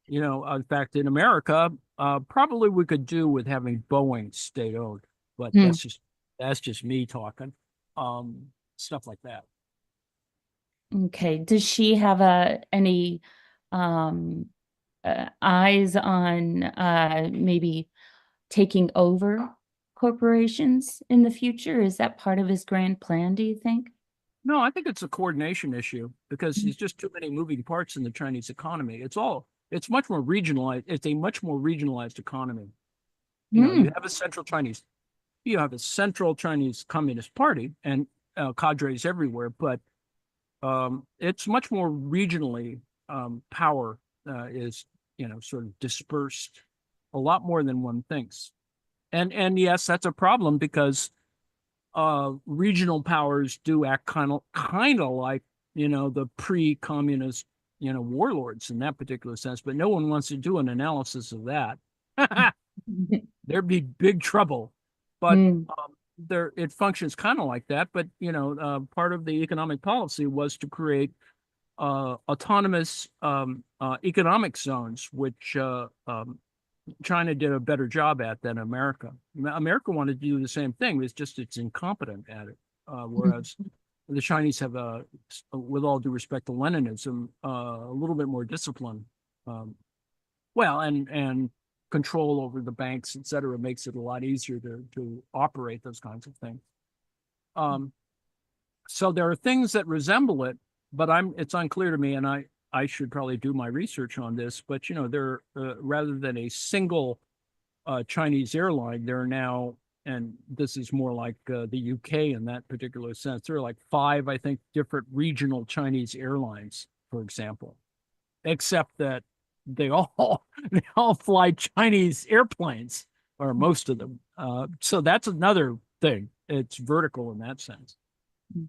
In fact, in America, probably we could do with having Boeing state-owned, but mm. that's just me talking. Stuff like that. Okay. Does she have any um eyes on maybe taking over corporations in the future? Is that part of his grand plan, do you think? No, I think it's a coordination issue because there's just too many moving parts in the Chinese economy. It's much more regionalized. It's a much more regionalized economy. Hmm. You have a central Chinese Communist Party and cadres everywhere, but it's much more regionally power is sort of dispersed a lot more than one thinks. And yes, that's a problem because regional powers do act kind of like the pre-communist warlords in that particular sense, but no one wants to do an analysis of that. There'd be big trouble. But Hmm. there it functions kind of like that. But part of the economic policy was to create autonomous economic zones, which China did a better job at than America. America wanted to do the same thing. It's incompetent at it. Whereas the Chinese have, with all due respect to Leninism, a little bit more discipline. And control over the banks, et cetera, makes it a lot easier to operate those kinds of things. So there are things that resemble it, but it's unclear to me, and I should probably do my research on this. But there rather than a single Chinese airline, there are now, and this is more like the UK in that particular sense. There are like 5, I think, different regional Chinese airlines, for example, except that they all they all fly Chinese airplanes, or most of them. So that's another thing. It's vertical in that sense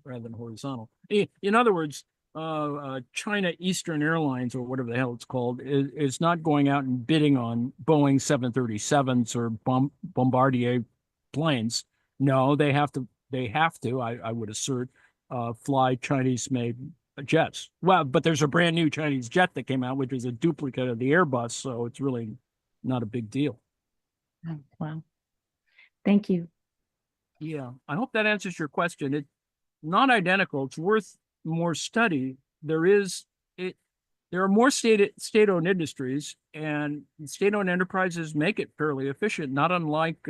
rather than horizontal. In other words, China Eastern Airlines, or whatever the hell it's called, is not going out and bidding on Boeing 737s or Bombardier planes. No, they have to. I would assert, fly Chinese-made jets. Well, but there's a brand new Chinese jet that came out, which is a duplicate of the Airbus, so it's really not a big deal. Oh, wow. Thank you. Yeah, I hope that answers your question. It's not identical. It's worth more study. There are more state-owned industries, and state-owned enterprises make it fairly efficient, not unlike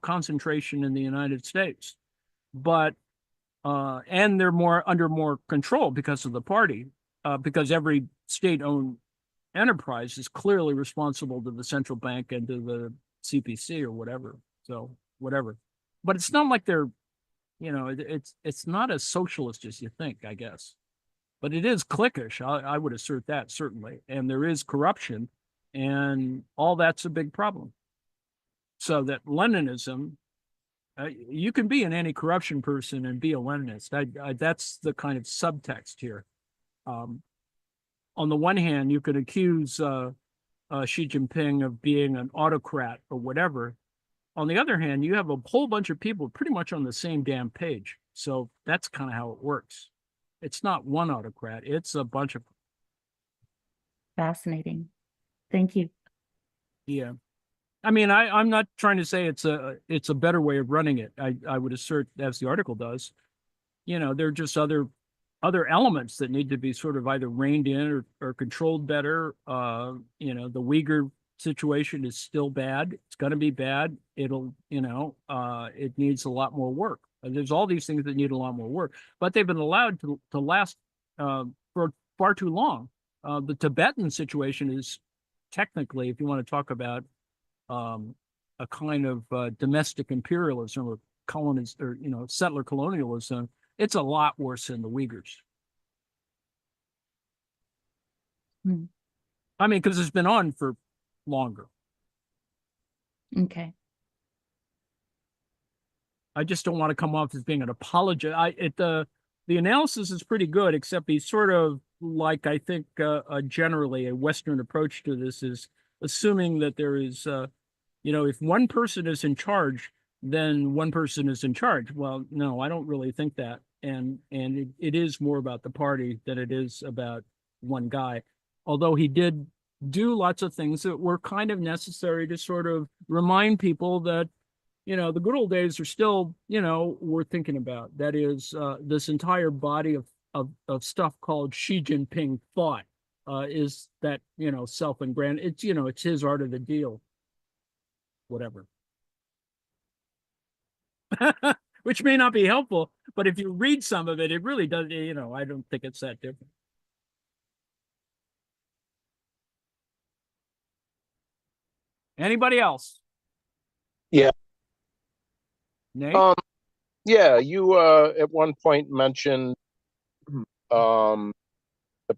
concentration in the United States. But and they're under more control because of the party, because every state-owned enterprise is clearly responsible to the central bank and to the CPC or whatever. So whatever, but it's not like they're, it's not as socialist as you think, I guess. But it is cliquish. I would assert that certainly, and there is corruption, and all that's a big problem. So that Leninism. You can be an anti-corruption person and be a Leninist. That's the kind of subtext here. On the one hand, you could accuse Xi Jinping of being an autocrat or whatever. On the other hand, you have a whole bunch of people pretty much on the same damn page. So that's kind of how it works. It's not one autocrat. It's a bunch of. fascinating. Thank you. Yeah. I mean, I'm not trying to say it's a better way of running it. I would assert, as the article does, there are just other elements that need to be sort of either reined in or controlled better. The Uyghur situation is still bad. It's going to be bad. It needs a lot more work. There's all these things that need a lot more work, but they've been allowed to last for far too long. The Tibetan situation is technically, if you want to talk about a kind of domestic imperialism or settler colonialism, it's a lot worse than the Uyghurs. Hmm. I mean, because it's been on for longer. Okay. I just don't want to come off as being an apologist. The analysis is pretty good, except he's sort of like, I think generally a Western approach to this is assuming that there is, if one person is in charge, then one person is in charge. Well, no, I don't really think that. And it is more about the party than it is about one guy. Although he did do lots of things that were kind of necessary to sort of remind people that, the good old days are still, worth thinking about. That is, this entire body of stuff called Xi Jinping thought is that, self-engrand. It's his art of the deal. Whatever. Which may not be helpful, but if you read some of it, it really does, I don't think it's that different. Anybody else? Yeah. Nate? Yeah, you at one point mentioned the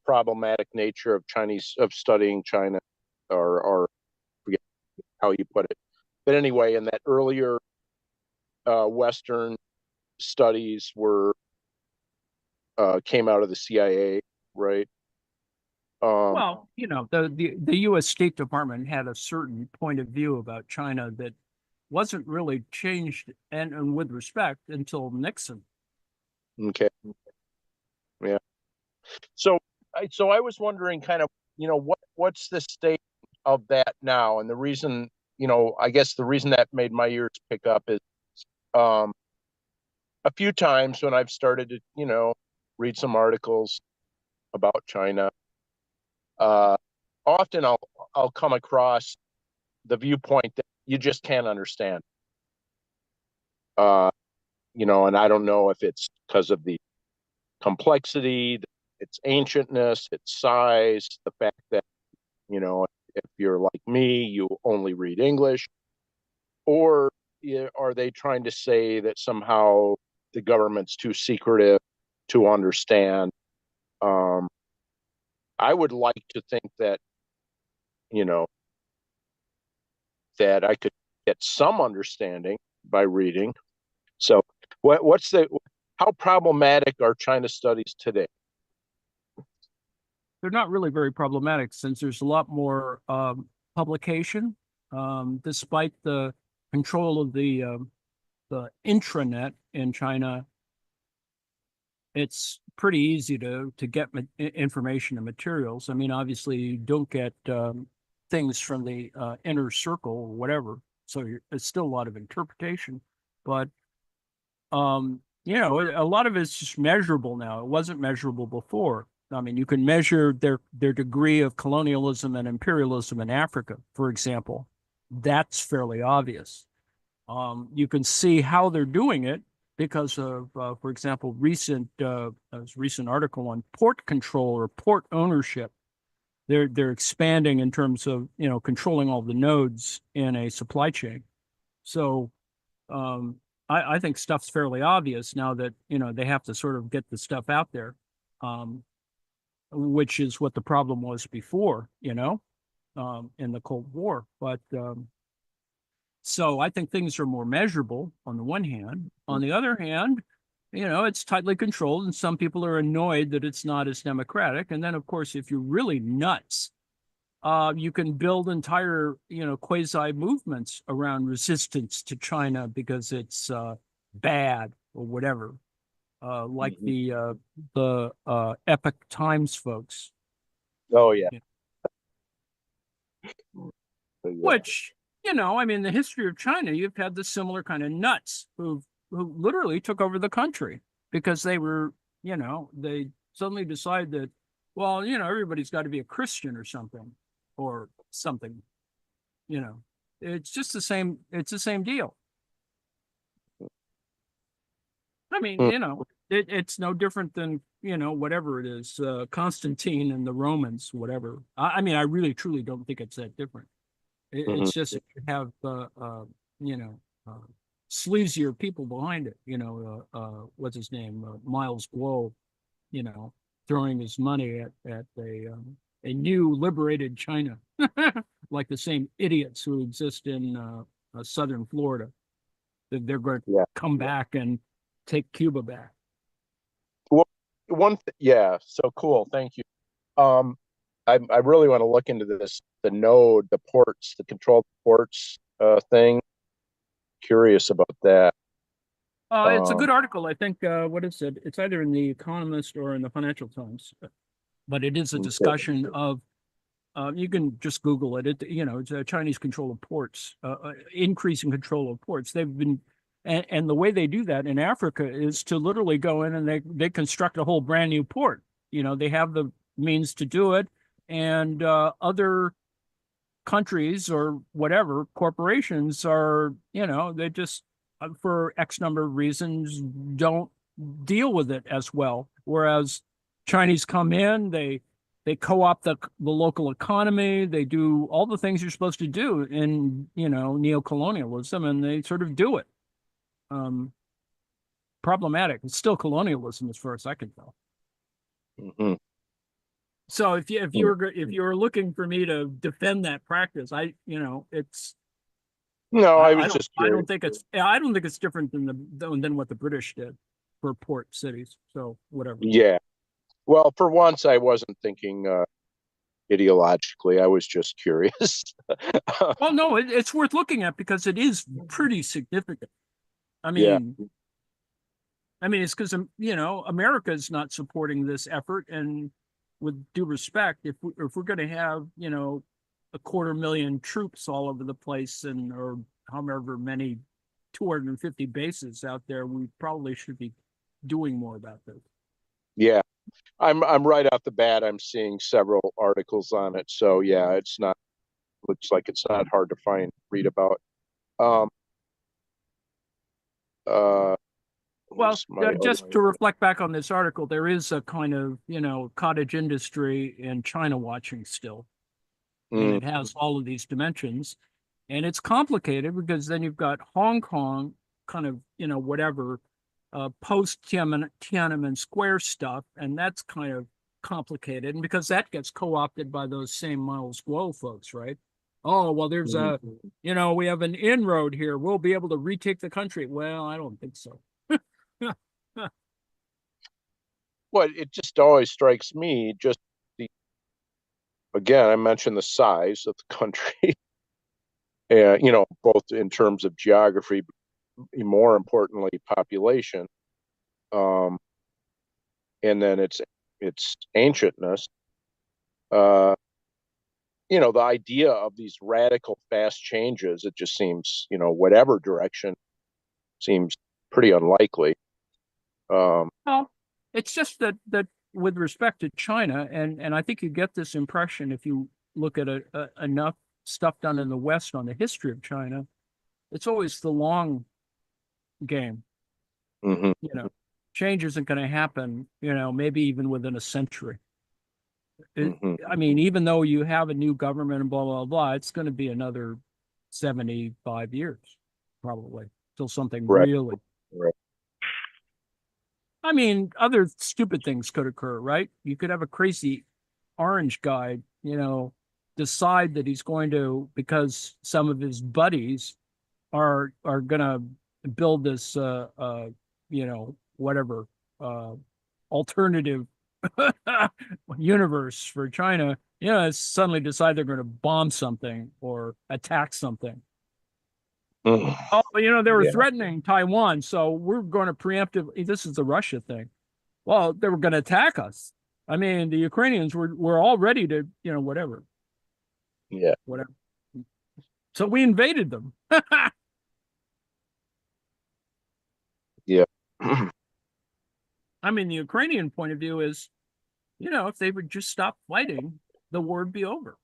problematic nature of studying China, or forget how you put it. But anyway, in that earlier Western studies came out of the CIA, right? Well, the U.S. State Department had a certain point of view about China that wasn't really changed and with respect until Nixon. Okay. Yeah. So I was wondering kind of, what's the state of that now? And the reason, I guess the reason that made my ears pick up is a few times when I've started to, read some articles about China, often I'll come across the viewpoint that you just can't understand. And I don't know if it's because of the complexity, its ancientness, its size, the fact that, if you're like me, you only read English, or are they trying to say that somehow the government's too secretive to understand? I would like to think that, that I could get some understanding by reading. So how problematic are China studies today? They're not really very problematic since there's a lot more publication, despite the control of the intranet in China. It's pretty easy to get information and materials. I mean, obviously, you don't get things from the inner circle or whatever, so it's still a lot of interpretation. But a lot of it's just measurable now. It wasn't measurable before. I mean, you can measure their degree of colonialism and imperialism in Africa, for example. That's fairly obvious. You can see how they're doing it because of, for example, recent article on port control or port ownership. They're expanding in terms of controlling all the nodes in a supply chain. So I think stuff's fairly obvious now that they have to sort of get the stuff out there, which is what the problem was before, in the Cold War. But so I think things are more measurable on the one hand. On the other hand, it's tightly controlled, and some people are annoyed that it's not as democratic. And then, of course, if you're really nuts, you can build entire, quasi movements around resistance to China because it's bad or whatever, like the Epoch Times folks. Oh yeah. But yeah. Which, I mean, the history of China, you've had the similar kind of nuts who literally took over the country because they were, they suddenly decide that, well, everybody's got to be a Christian or something, it's just the same. It's the same deal. I mean, it's no different than, whatever it is, Constantine and the Romans, whatever. I mean, I really, truly don't think it's that different. It's just that you have, sleazier people behind it. What's his name? Miles Guo, throwing his money at a new liberated China, like the same idiots who exist in southern Florida. They're going to come back and take Cuba back. Well, yeah, so cool. Thank you. I really want to look into this, the node, the ports, the controlled ports thing. Curious about that. It's a good article. I think, what is it? It's either in The Economist or in the Financial Times, but it is a discussion of, you can just Google it. It's a Chinese control of ports, increasing control of ports. They've been, and the way they do that in Africa is to literally go in and they construct a whole brand new port. They have the means to do it, and other countries or whatever corporations are, they just, for X number of reasons, don't deal with it as well. Whereas Chinese come in, they co-opt the local economy, they do all the things you're supposed to do in, neocolonialism, and they sort of do it. Problematic. It's still colonialism as far as I can tell. Mm-hmm. So if you were looking for me to defend that practice, it's no, I was just curious. I don't think it's different than what the British did for port cities. So whatever. Yeah. Well, for once, I wasn't thinking ideologically. I was just curious. Well, no, it's worth looking at because it is pretty significant. I mean, it's because America is not supporting this effort, and with due respect, if we're going to have 250,000 troops all over the place, or however many 250 bases out there, we probably should be doing more about this. Yeah, I'm right off the bat. I'm seeing several articles on it. So yeah, looks like it's not hard to read about. Well, just to reflect back on this article, there is a kind of, cottage industry in China watching still. And it has all of these dimensions. And it's complicated because then you've got Hong Kong kind of, whatever, post Tiananmen Square stuff. And that's kind of complicated. And because that gets co-opted by those same Miles Guo folks, right? Oh, well, there's we have an inroad here. We'll be able to retake the country. Well, I don't think so. Well, it just always strikes me, again, I mentioned the size of the country, both in terms of geography, more importantly, population, and then its ancientness. The idea of these radical fast changes, it just seems, whatever direction, seems pretty unlikely. Well, it's just that with respect to China, and I think you get this impression if you look at enough stuff done in the West on the history of China, it's always the long game. Mm-hmm. Change isn't going to happen, maybe even within a century. Mm-hmm. I mean, even though you have a new government and blah, blah, blah, it's going to be another 75 years, probably, till something really. Right. I mean, other stupid things could occur, right? You could have a crazy orange guy, decide that he's going to, because some of his buddies are going to build this, whatever, alternative universe for China. Suddenly decide they're going to bomb something or attack something. Oh, they were threatening Taiwan, so we're going to preemptively. This is the Russia thing. Well, they were going to attack us. I mean, the Ukrainians were all ready to, whatever. Yeah. whatever. So we invaded them. Yeah. I mean, the Ukrainian point of view is, if they would just stop fighting, the war would be over.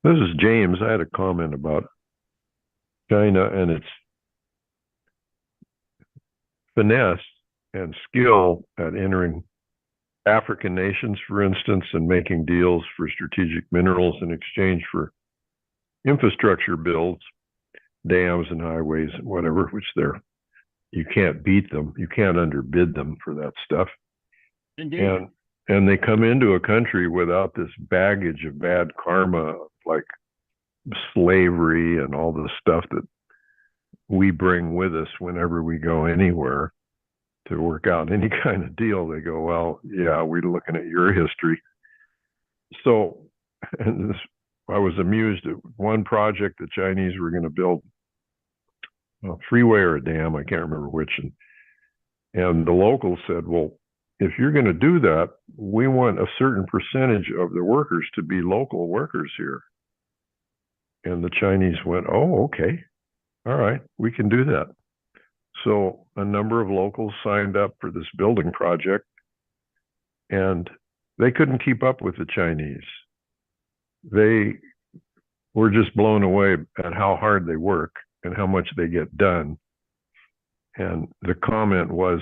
This is James. I had a comment about China and its finesse and skill at entering African nations, for instance, and making deals for strategic minerals in exchange for infrastructure builds, dams and highways and whatever, which you can't beat them. You can't underbid them for that stuff. Indeed. And they come into a country without this baggage of bad karma, like slavery and all the stuff that we bring with us whenever we go anywhere to work out any kind of deal. They go, well, yeah, we're looking at your history. So, and I was amused at one project the Chinese were going to build a freeway or a dam, I can't remember which. And the locals said, well, if you're going to do that, we want a certain percentage of the workers to be local workers here. And the Chinese went, oh, okay. All right, we can do that. So a number of locals signed up for this building project, and they couldn't keep up with the Chinese. They were just blown away at how hard they work and how much they get done. And the comment was,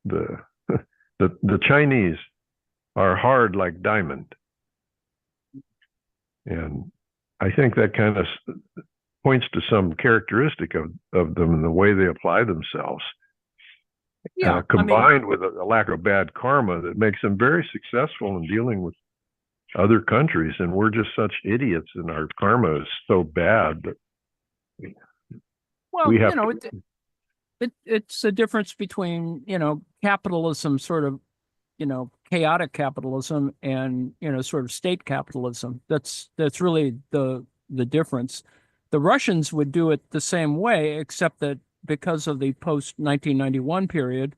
the Chinese are hard like diamond. And I think that kind of points to some characteristic of them and the way they apply themselves. Yeah, combined with a lack of bad karma that makes them very successful in dealing with other countries. And we're just such idiots, and our karma is so bad that well, we have it's a difference between, capitalism, sort of, chaotic capitalism, and, sort of state capitalism. That's really the difference. The Russians would do it the same way, except that because of the post-1991 period,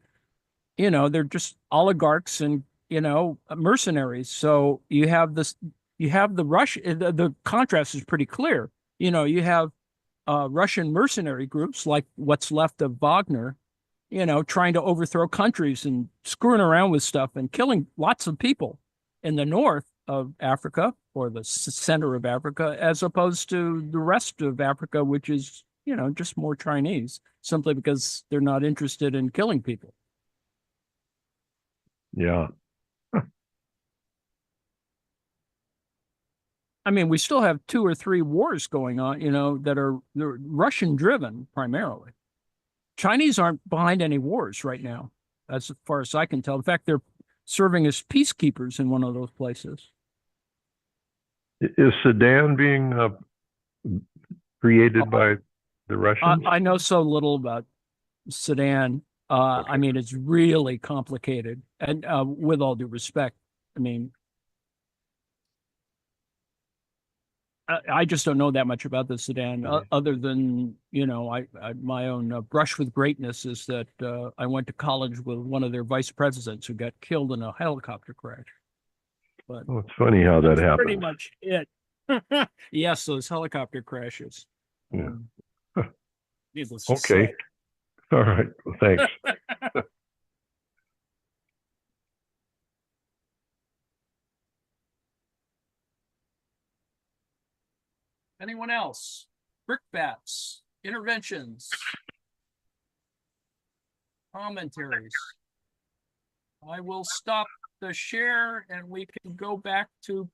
they're just oligarchs and, mercenaries. So you have the Russian, the contrast is pretty clear. You have Russian mercenary groups like what's left of Wagner, trying to overthrow countries and screwing around with stuff and killing lots of people in the north of Africa or the center of Africa, as opposed to the rest of Africa, which is, just more Chinese, simply because they're not interested in killing people. Yeah. I mean, we still have 2 or 3 wars going on, they're Russian driven primarily. Chinese aren't behind any wars right now, as far as I can tell. In fact, they're serving as peacekeepers in one of those places. Is Sudan being created by the Russians? I know so little about Sudan. Okay. I mean, it's really complicated. And with all due respect, I mean, I just don't know that much about the Sudan, other than, my own brush with greatness is that I went to college with one of their vice presidents who got killed in a helicopter crash. But Oh, it's funny how that happens. pretty much it. Yes, those helicopter crashes. Yeah. Needless to Okay. say. All right. Well, thanks. Anyone else? Brickbats, interventions, commentaries. I will stop the share and we can go back to